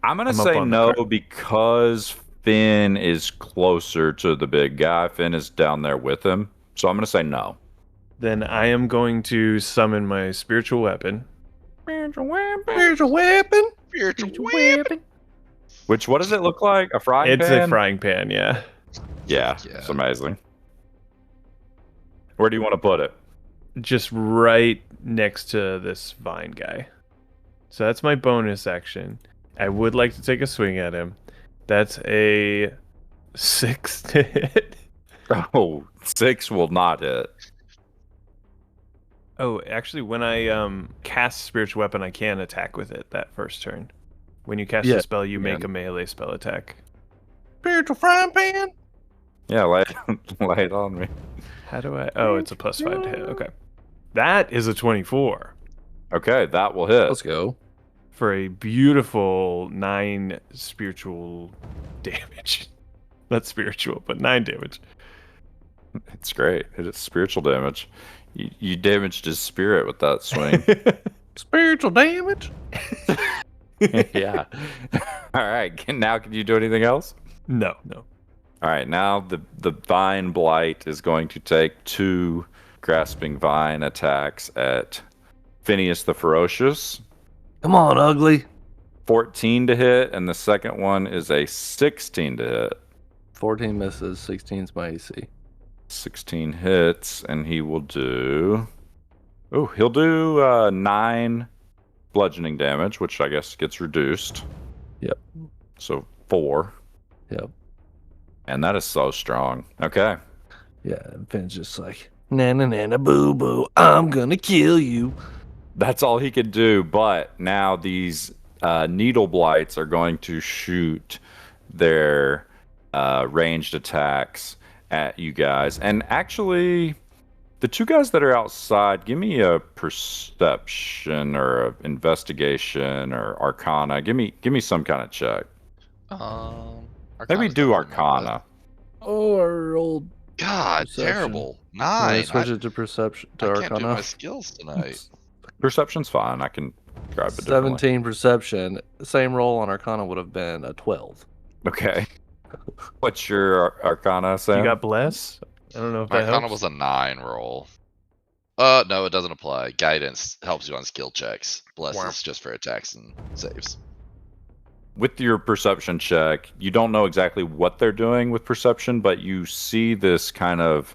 I'm gonna I'm up say on the no card. because Finn is closer to the big guy. Finn is down there with him, so I'm gonna say no. Then I am going to summon my spiritual weapon. Spiritual weapon. Spiritual weapon. Which, what does it look like? A frying It's pan? a frying pan, yeah. Yeah, Yeah. it's amazing. Where do you want to put it? Just right next to this vine guy. So that's my bonus action. I would like to take a swing at him. That's a 6 to hit. Oh, 6 will not hit. Oh, actually, when I cast spiritual weapon, I can attack with it that first turn. When you cast Yeah, a spell, you make yeah. a melee spell attack. Spiritual frying pan. Yeah, lay it on me. How do I? Oh, it's a +5 to hit. Okay, that is a 24 Okay, that will hit. Let's go. for a beautiful 9 spiritual damage. Not spiritual, but 9 damage. It's great. It is spiritual damage. You damaged his spirit with that swing. Spiritual damage. Yeah. All right. Now, can you do anything else? No. All right. Now the vine blight is going to take 2 grasping vine attacks at Phineas the Ferocious. Come on, ugly. 14 to hit, and the second one is a 16 to hit. 14 misses. 16's my AC. 16 hits, and he will do. Oh, he'll do 9 bludgeoning damage, which I guess gets reduced. Yep. So 4. Yep. And that is so strong. Okay. Yeah, and Finn's just like, na boo boo, I'm gonna kill you. That's all he could do, but now these needle blights are going to shoot their ranged attacks at you guys. And actually, the 2 guys that are outside, give me a perception or a investigation or arcana. Give me some kind of check. Maybe Arcana's do not something like arcana. Oh, our old. that. God, Perception. terrible. Can I 9. switch it to perception to I can't do arcana. my skills tonight. Perception's fine. I can grab it differently. 17 perception. Same roll on arcana would have been a 12. Okay. What's your arcana, Sam? You got bless? I don't know if that Arcana helps. was a 9 roll. No, it doesn't apply. Guidance helps you on skill checks. Bless Wow. is just for attacks and saves. With your perception check, you don't know exactly what they're doing with perception, but you see this kind of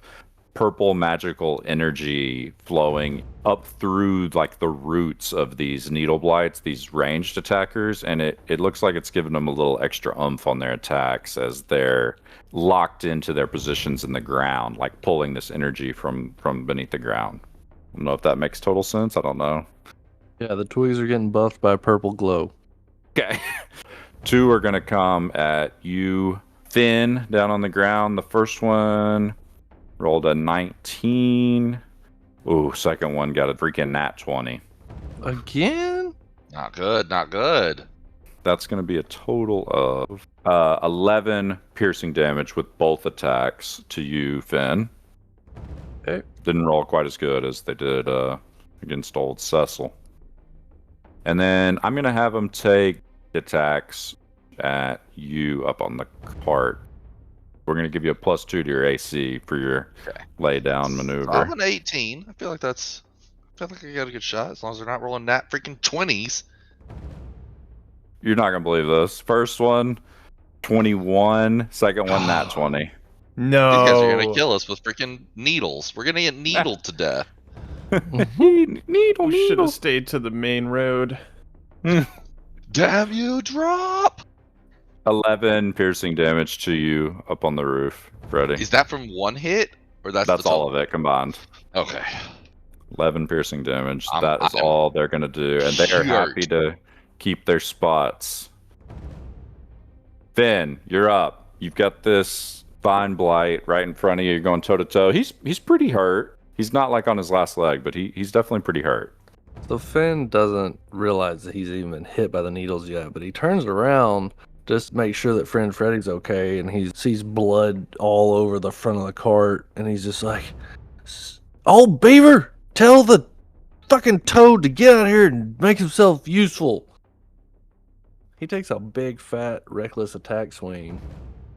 purple magical energy flowing up through like the roots of these needle blights, these ranged attackers, and it looks like it's giving them a little extra oomph on their attacks as they're locked into their positions in the ground, like pulling this energy from beneath the ground. I don't know if that makes total sense. I don't know. Yeah, the twigs are getting buffed by purple glow. Okay. 2 are going to come at you, Finn, down on the ground. The first one rolled a 19. Ooh, second one got a freaking nat 20. Again? Not good, not good. That's going to be a total of 11 piercing damage with both attacks to you, Finn. Okay. Didn't roll quite as good as they did against old Cecil. And then I'm going to have them take attacks at you up on the cart. We're going to give you a +2 to your AC for your lay down maneuver. I'm an 18. I feel like I got a good shot as long as they're not rolling nat freaking 20s. You're not going to believe this. First one, 21. Second one, nat 20. No. These guys are gonna kill us with freaking needles. We're gonna get needled to death. Needle, We should have stayed to the main road. Damn you, drop! 11 piercing damage to you up on the roof, Freddy. Is that from one hit? Or that's the all total? of it combined. Okay. 11 piercing damage. I'm That is all they're going to do. And they are happy to keep their spots. Finn, you're up. You've got this Vine Blight right in front of you. You're going toe-to-toe. He's pretty hurt. He's not like on his last leg, but he's definitely pretty hurt. So Finn doesn't realize that he's even been hit by the needles yet, but he turns around just to make sure that friend Freddy's okay, and he sees blood all over the front of the cart, and he's just like, "Old Beaver, tell the fucking toad to get out here and make himself useful." He takes a big, fat, reckless attack swing.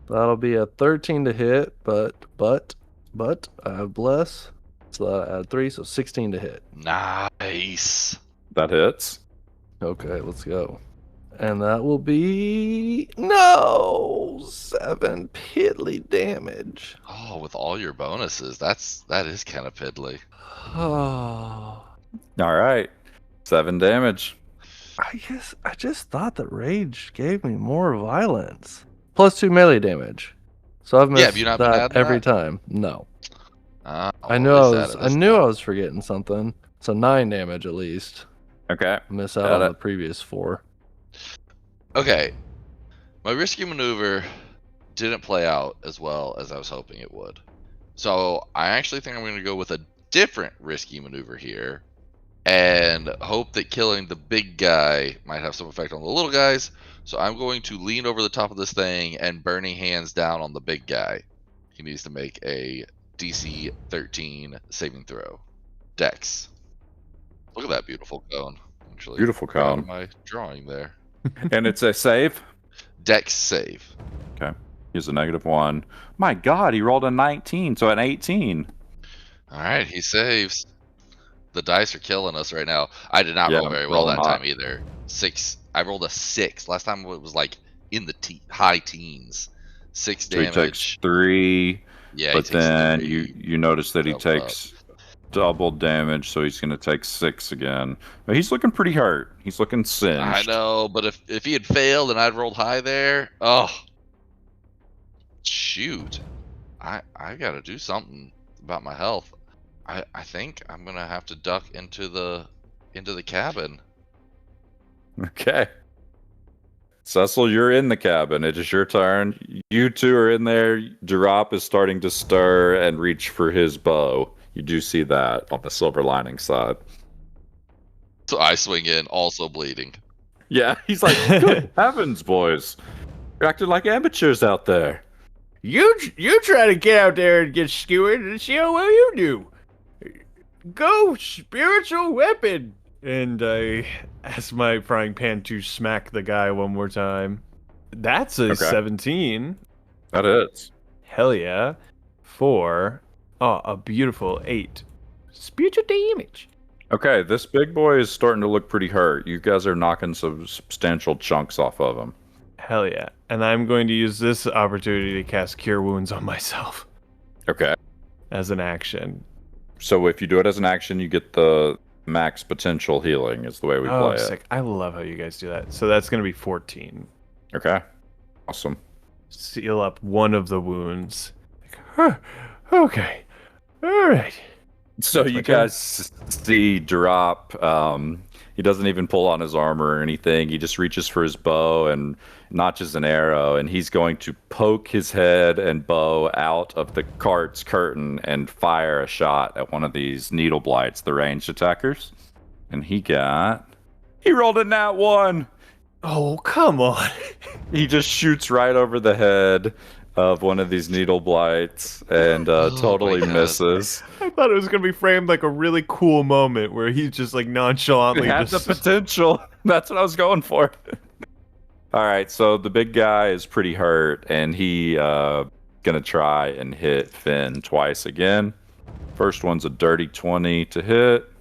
That'll be a 13 to hit, but I have bless, so that'll add 3, so 16 to hit. Nice. That hits. Okay, let's go. And that will be 7 piddly damage. Oh, with all your bonuses, that is kind of piddly. Oh, All right. 7 damage. I just thought that rage gave me more violence. +2 melee damage. So I've missed have you not been that adding every that? time. No. I'll I knew miss that I knew I was forgetting something. So 9 damage at least. Okay. Miss out Got on it. the previous 4. Okay. My risky maneuver didn't play out as well as I was hoping it would. So I actually think I'm going to go with a different risky maneuver here and hope that killing the big guy might have some effect on the little guys. So I'm going to lean over the top of this thing and burning hands down on the big guy. He needs to make a DC 13 saving throw. Dex. Look at that beautiful cone. Actually, Beautiful proud cone. of my drawing there. And it's a save. Dex save. Okay. Here's a -1. My God, he rolled a 19, so an 18. All right, he saves. The dice are killing us right now. I did not Yeah, roll very well rolling that hot. time either. 6. I rolled a 6. Last time it was like in the high teens. 6 So he damage. takes 3, Yeah, but he takes then 3. you notice that he Double up. takes double damage, so he's going to take 6 again. But he's looking pretty hurt. He's looking singed. I know, but if he had failed and I'd rolled high there, oh, shoot, I got to do something about my health. I think I'm gonna have to duck into the cabin. Okay. Cecil, you're in the cabin. It is your turn. You two are in there. Drop is starting to stir and reach for his bow. You do see that on the silver lining side. So I swing in, also bleeding. Yeah, he's like, good heavens, boys. You're acting like amateurs out there. You try to get out there and get skewered and see how well you do. Go, spiritual weapon! And I ask my frying pan to smack the guy one more time. That's a Okay. 17. That is. Hell yeah. 4. Oh, a beautiful 8. Spiritual damage. Okay, this big boy is starting to look pretty hurt. You guys are knocking some substantial chunks off of him. Hell yeah. And I'm going to use this opportunity to cast Cure Wounds on myself Okay. as an action. So if you do it as an action, you get the max potential healing is the way we play it. Sick. I love how you guys do that. So that's going to be 14. Okay. Awesome. Seal up one of the wounds. Okay. All right. So That's you my turn. guys see Drop. He doesn't even pull on his armor or anything. He just reaches for his bow and notches an arrow, and he's going to poke his head and bow out of the cart's curtain and fire a shot at one of these needle blights, the ranged attackers. And he rolled a nat 1. Oh, come on. He just shoots right over the head of one of these needle blights and Oh my totally God. misses. I thought it was going to be framed like a really cool moment where he's just like It nonchalantly had the just... potential. That's what I was going for. All right, so the big guy is pretty hurt, and he gonna try and hit Finn twice again. First one's a dirty 20 to hit.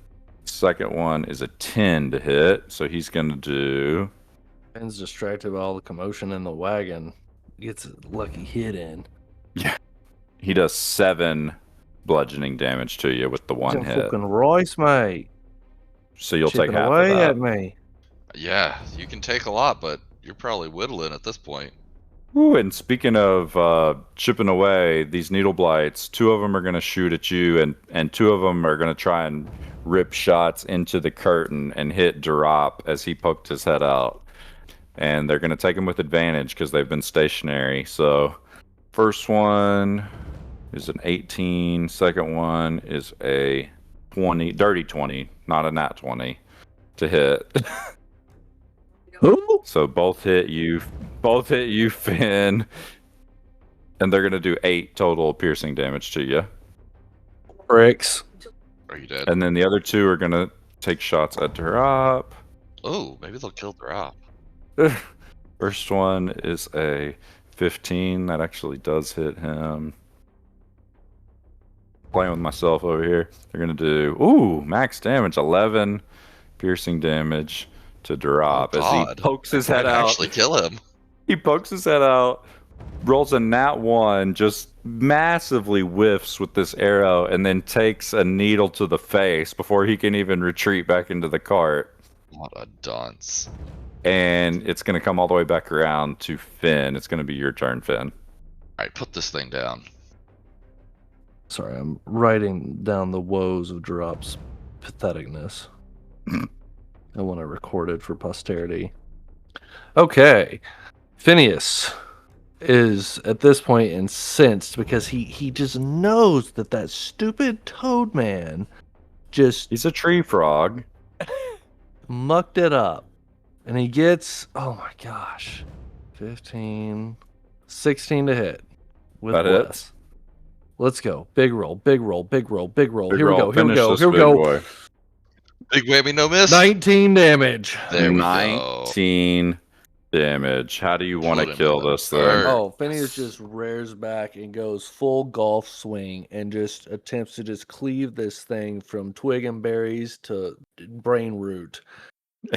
Second one is a 10 to hit. So he's gonna do. Finn's distracted by all the commotion in the wagon. Gets a lucky hit in. He does 7 bludgeoning damage to you with the one Some hit. fucking rice, mate. So you'll Chipping take half away of that. at me. Yeah, you can take a lot, but you're probably whittling at this point. Ooh, and speaking of chipping away, these needle blights, 2 of them are going to shoot at you, and 2 of them are going to try and rip shots into the curtain and hit Drop as he poked his head out. And they're going to take him with advantage because they've been stationary. So first one is an 18. Second one is a 20, dirty 20, not a nat 20 to hit. Who? So both hit you, Finn, and they're gonna do 8 total piercing damage to you. Bricks. Are you dead? And then the other 2 are gonna take shots at Drop. Oh, maybe they'll kill Drop. First one is a 15. That actually does hit him. Playing with myself over here. They're gonna do max damage, 11 piercing damage to Drop Oh, as he God. pokes his That head might out. actually kill him. He pokes his head out, rolls a nat 1, just massively whiffs with this arrow, and then takes a needle to the face before he can even retreat back into the cart. What a dunce. And it's going to come all the way back around to Finn. It's going to be your turn, Finn. Alright, put this thing down. Sorry, I'm writing down the woes of Drop's patheticness. I want to record it for posterity. Okay. Phineas is at this point incensed because he just knows that stupid Toad Man just He's a tree frog. mucked it up. And he gets, oh my gosh, 15, 16 to hit with That bless. hits. Let's go. Big roll, big roll, big roll, big roll. Big Here we roll. go, here we Finish go, this here we big go. boy. Big whammy, no miss. 19 damage. There we go. 19 damage. How do you want Put to him kill in the this thing? dirt. Oh, Phineas just rears back and goes full golf swing and just attempts to just cleave this thing from twig and berries to brain root.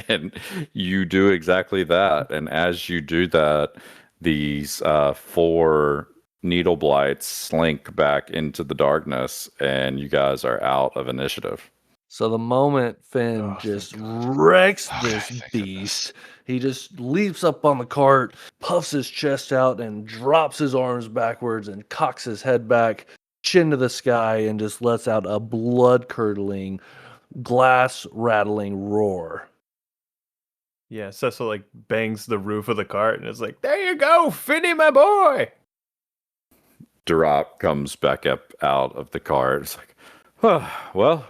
And you do exactly that. And as you do that, these 4 needle blights slink back into the darkness, and you guys are out of initiative. So the moment Finn Oh, just thank wrecks Okay, this thank beast, he just leaps up on the cart, puffs his chest out, and drops his arms backwards and cocks his head back, chin to the sky, and just lets out a blood-curdling, glass-rattling roar. Yeah, Cecil like bangs the roof of the cart and is like, "There you go, Finny, my boy." Drop comes back up out of the cart. It's like, oh, well,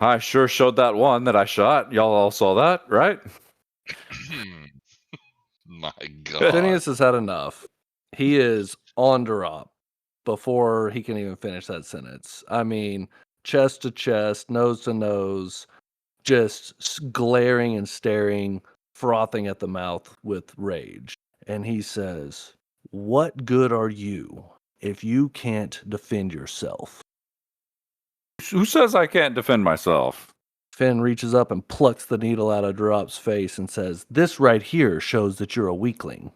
I sure showed that one that I shot. Y'all all saw that, right? My God. Phineas has had enough. He is on Drop before he can even finish that sentence. I mean, chest to chest, nose to nose, just glaring and staring, frothing at the mouth with rage. And he says, "What good are you if you can't defend yourself?" Who says I can't defend myself? Finn reaches up and plucks the needle out of Drop's face and says, "This right here shows that you're a weakling."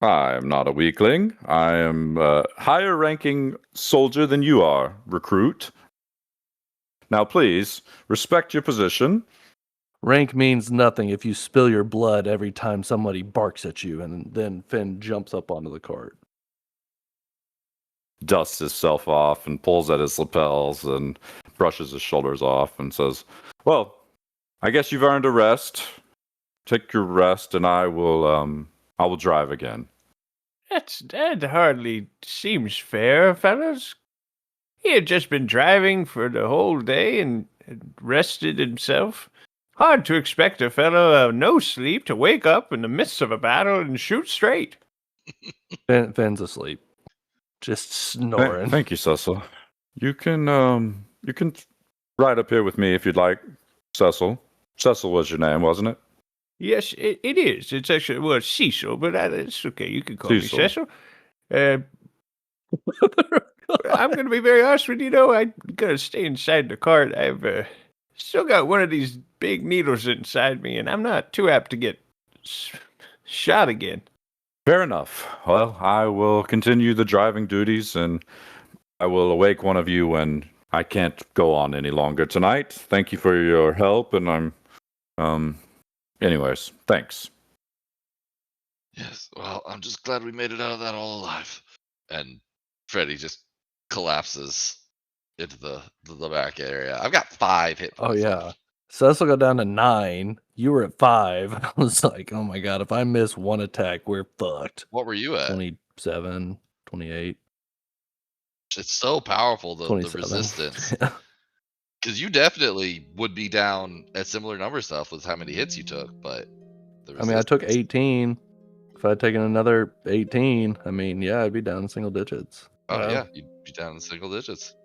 I am not a weakling. I am a higher ranking soldier than you are, recruit. Now, please, respect your position. Rank means nothing if you spill your blood every time somebody barks at you. And then Finn jumps up onto the cart. Dusts himself off and pulls at his lapels and brushes his shoulders off and says, well, I guess you've earned a rest. Take your rest and I will drive again. That hardly seems fair, fellas. He had just been driving for the whole day and had rested himself. Hard to expect a fellow no sleep to wake up in the midst of a battle and shoot straight. Finn's asleep, just snoring. Thank you, Cecil. You can ride up here with me if you'd like, Cecil. Cecil was your name, wasn't it? Yes, it is. It's actually, well, Cecil, but it's okay. You can call Cecil. me Cecil. I'm going to be very honest with you, though. I'm going to stay inside the cart. I've still got one of these big needles inside me, and I'm not too apt to get shot again. Fair enough. Well, I will continue the driving duties, and I will awake one of you when I can't go on any longer tonight. Thank you for your help, and anyways, thanks. Yes, well, I'm just glad we made it out of that all alive. And Freddy just collapses into the back area. I've got 5 hit Oh points yeah. left. Cecil got down to 9. You were at 5. I was like, oh my god, if I miss one attack, we're fucked. What were you at? 27, 28, It's so powerful, the 27. resistance. Because you definitely would be down at similar number stuff with how many hits you took, but I mean, I took 18. If I'd taken another 18, I mean, yeah, I'd be down in single digits. Oh yeah, you'd be down in single digits.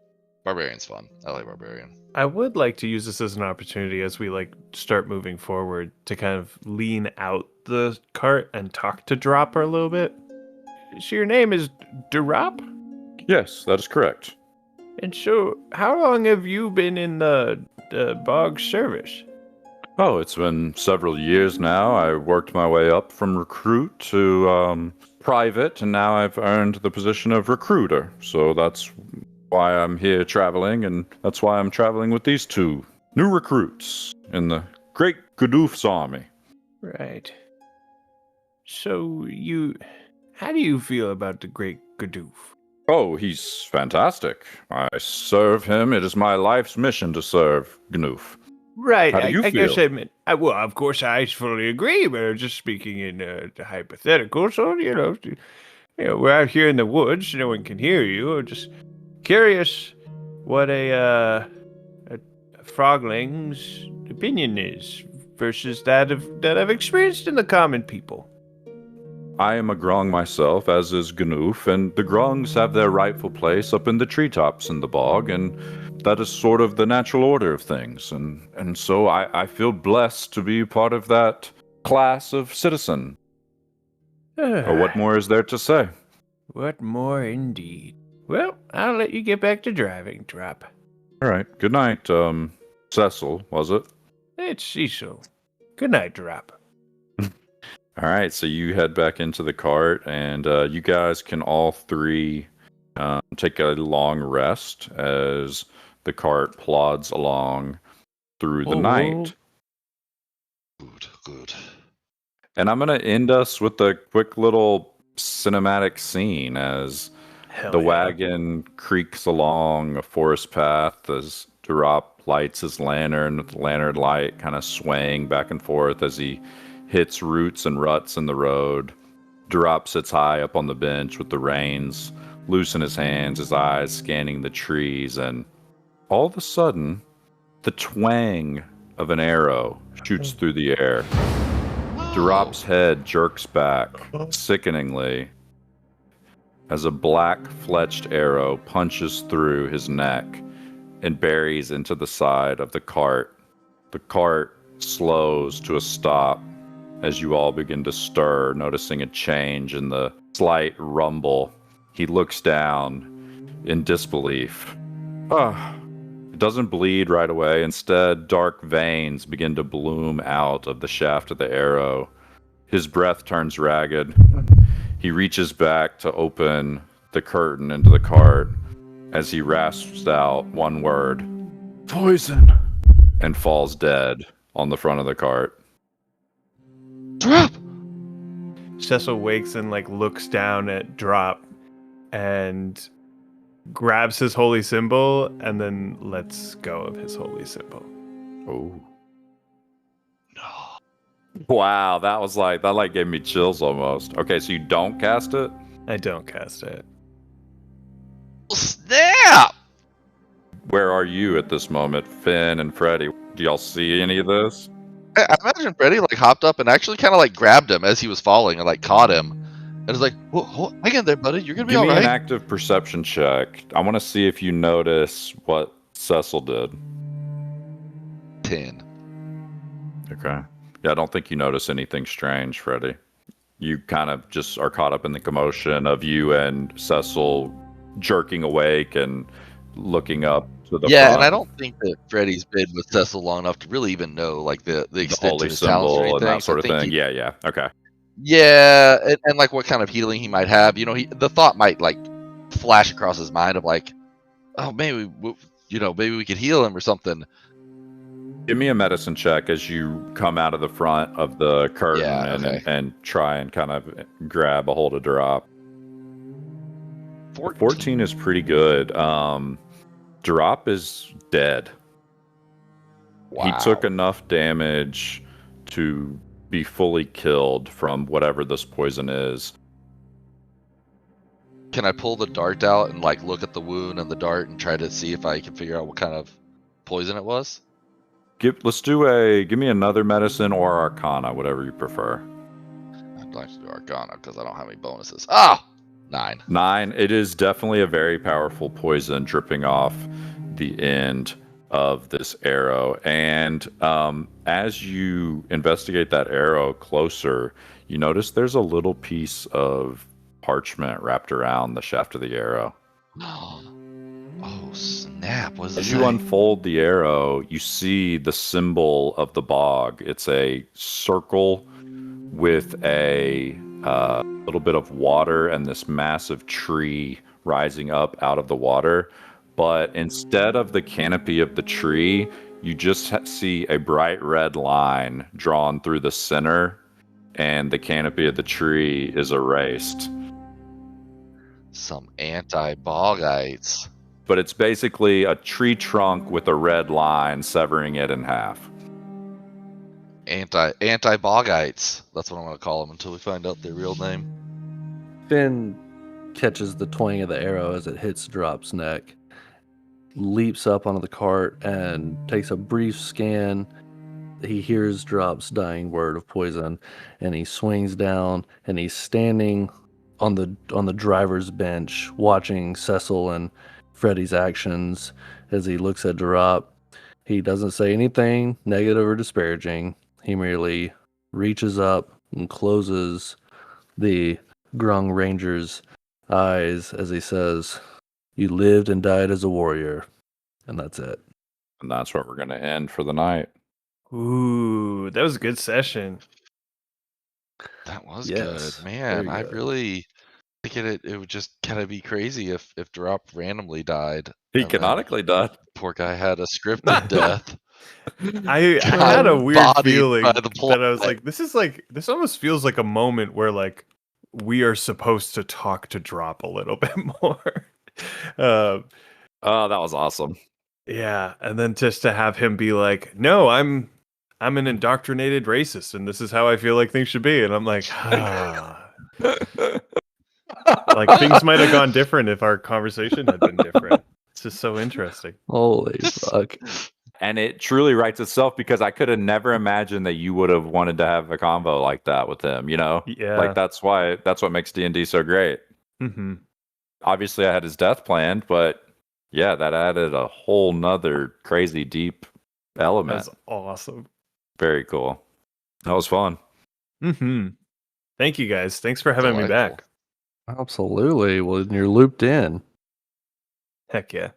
Barbarian's fun. I like Barbarian. I would like to use this as an opportunity as we start moving forward to kind of lean out the cart and talk to Dropper a little bit. So your name is Drop? Yes, that is correct. And so, how long have you been in the bog service? Oh, it's been several years now. I worked my way up from recruit to private, and now I've earned the position of recruiter. So that's why I'm here traveling, and that's why I'm traveling with these 2 new recruits in the Great Gadoof's army. Right. So, how do you feel about the Great Gadoof? Oh, he's fantastic. I serve him. It is my life's mission to serve Gnoof. Right. How do you I guess feel? I meant, well, of course, I fully agree, but I'm just speaking in hypothetical. So, we're out here in the woods. No one can hear you. I'm just curious what a frogling's opinion is versus that I've experienced in the common people. I am a Grung myself, as is Gnoof, and the Grungs have their rightful place up in the treetops in the bog, and that is sort of the natural order of things. And so I feel blessed to be part of that class of citizen. Or what more is there to say? What more indeed. Well, I'll let you get back to driving, Drop. All right. Good night, Cecil, was it? It's Cecil. Good night, Drop. All right, so you head back into the cart, and you guys can all 3 take a long rest as the cart plods along through the night. Good. And I'm going to end us with a quick little cinematic scene as the wagon creaks along a forest path as Drop lights his lantern with the lantern light kind of swaying back and forth as he hits roots and ruts in the road. Drop sits high up on the bench with the reins loose in his hands, his eyes scanning the trees, and all of a sudden, the twang of an arrow shoots through the air. Drop's head jerks back, sickeningly, as a black-fletched arrow punches through his neck and buries into the side of the cart. The cart slows to a stop as you all begin to stir, noticing a change in the slight rumble. He looks down in disbelief. It doesn't bleed right away. Instead, dark veins begin to bloom out of the shaft of the arrow. His breath turns ragged. He reaches back to open the curtain into the cart as he rasps out one word, "Poison," and falls dead on the front of the cart. Drop! Cecil wakes and looks down at Drop and grabs his holy symbol and then lets go of his holy symbol. Oh. No. Wow, that gave me chills almost. Okay, so you don't cast it? I don't cast it. Snap! Where are you at this moment, Finn and Freddy? Do y'all see any of this? I imagine Freddy like hopped up and actually kind of like grabbed him as he was falling and like caught him, and was like, "Whoa, hang in there, buddy. You're gonna be Give all me an right." active perception check. I want to see if you notice what Cecil did. 10. Okay. Yeah, I don't think you notice anything strange, Freddy. You kind of just are caught up in the commotion of you and Cecil jerking awake and looking up to the Yeah, front. and I don't think that Freddy's been with Cecil long enough to really even know like the The extent holy of his talents or symbol anything. and that So I sort of think thing. Yeah. Okay. yeah, and like what kind of healing he might have. You know, the thought might like flash across his mind of like, oh, maybe maybe we could heal him or something. Give me a medicine check as you come out of the front of the curtain Yeah, okay. and try and kind of grab a hold of Drop. 14 is pretty good. Drop is dead. Wow. He took enough damage to be fully killed from whatever this poison is. Can I pull the dart out and like look at the wound and the dart and try to see if I can figure out what kind of poison it was? Give me another medicine or Arcana, whatever you prefer. I'd like to do Arcana because I don't have any bonuses. Ah, 9. 9. It is definitely a very powerful poison dripping off the end of this arrow. And as you investigate that arrow closer, you notice there's a little piece of parchment wrapped around the shaft of the arrow. Oh, snap. What does it As say? you unfold the arrow, you see the symbol of the bog. It's a circle with a little bit of water and this massive tree rising up out of the water. But instead of the canopy of the tree, you just see a bright red line drawn through the center, and the canopy of the tree is erased. Some anti-bogites. But it's basically a tree trunk with a red line severing it in half. Anti-bogites. That's what I'm going to call them until we find out their real name. Finn catches the twang of the arrow as it hits Drop's neck, leaps up onto the cart, and takes a brief scan. He hears Drop's dying word of poison, and he swings down, and he's standing on the driver's bench, watching Cecil and Freddy's actions as he looks at Drop. He doesn't say anything negative or disparaging. He merely reaches up and closes the Grung Ranger's eyes as he says, "You lived and died as a warrior." And that's it. And that's where we're going to end for the night. Ooh, that was a good session. That was Yes, good. Man, very I good. really think it would just kind of be crazy if Drop randomly died. He and then canonically died. Poor guy had a scripted death. I God, had a weird bodied feeling by the plot. that I was like, this almost feels like a moment where like we are supposed to talk to Drop a little bit more. Oh, that was awesome. Yeah, and then just to have him be like, "No, I'm an indoctrinated racist, and this is how I feel like things should be," and I'm like, ah. Like things might have gone different if our conversation had been different. It's just so interesting. Holy fuck. And it truly writes itself because I could have never imagined that you would have wanted to have a convo like that with him, you know? Yeah. Like that's what makes D&D so great. Mm-hmm. Obviously I had his death planned, but yeah, that added a whole nother crazy deep element. That's awesome. Very cool. That was fun. Mm-hmm. Thank you guys. Thanks for having me back. Absolutely. Well, you're looped in. Heck yeah.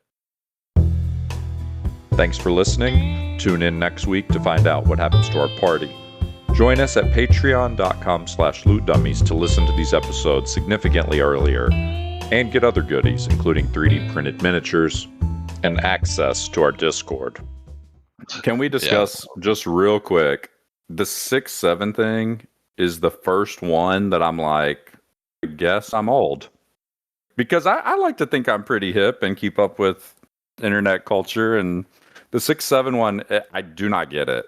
Thanks for listening. Tune in next week to find out what happens to our party. Join us at patreon.com/lootdummies to listen to these episodes significantly earlier and get other goodies, including 3D printed miniatures and access to our Discord. Can we discuss just real quick? The 6-7 thing is the first one that I'm like, I guess I'm old. Because I like to think I'm pretty hip and keep up with internet culture, and the 6-7 one, I do not get it.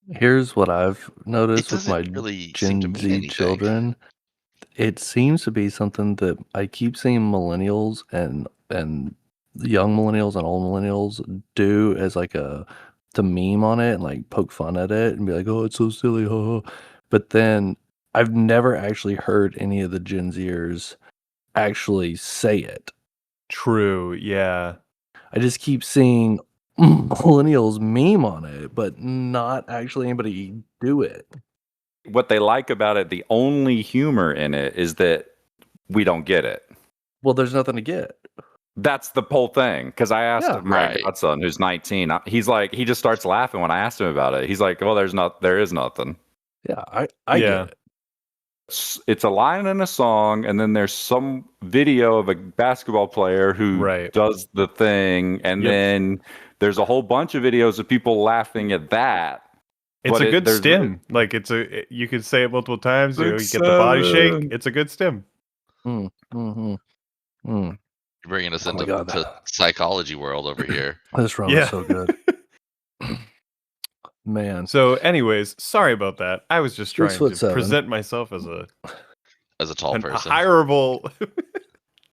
Here's what I've noticed with my really seem to Gen mean Z anything. children. It seems to be something that I keep seeing millennials and young millennials and old millennials do as like a to meme on it and like poke fun at it and be like, "Oh, it's so silly." But then I've never actually heard any of the Gen Zers actually say it. True. Yeah. I just keep seeing millennials meme on it, but not actually anybody do it. What they like about it, the only humor in it is that we don't get it. Well, there's nothing to get. That's the whole thing. Because I asked Yeah. my Right. godson, who's 19, he's like, he just starts laughing when I asked him about it. He's like, well, there is nothing. Yeah, I Yeah. get it. It's a line in a song, and then there's some video of a basketball player who Right. does the thing, and Yep. then there's a whole bunch of videos of people laughing at that. It's But a good there's stim. Like you could say it multiple times. You get the body shake. It's a good stim. Mm-hmm. You're bringing us Oh my into God. to psychology world over here. This run Yeah. is so good. Man. So, anyways, sorry about that. I was just trying to 6'7". present myself as a As a tall an person. hireable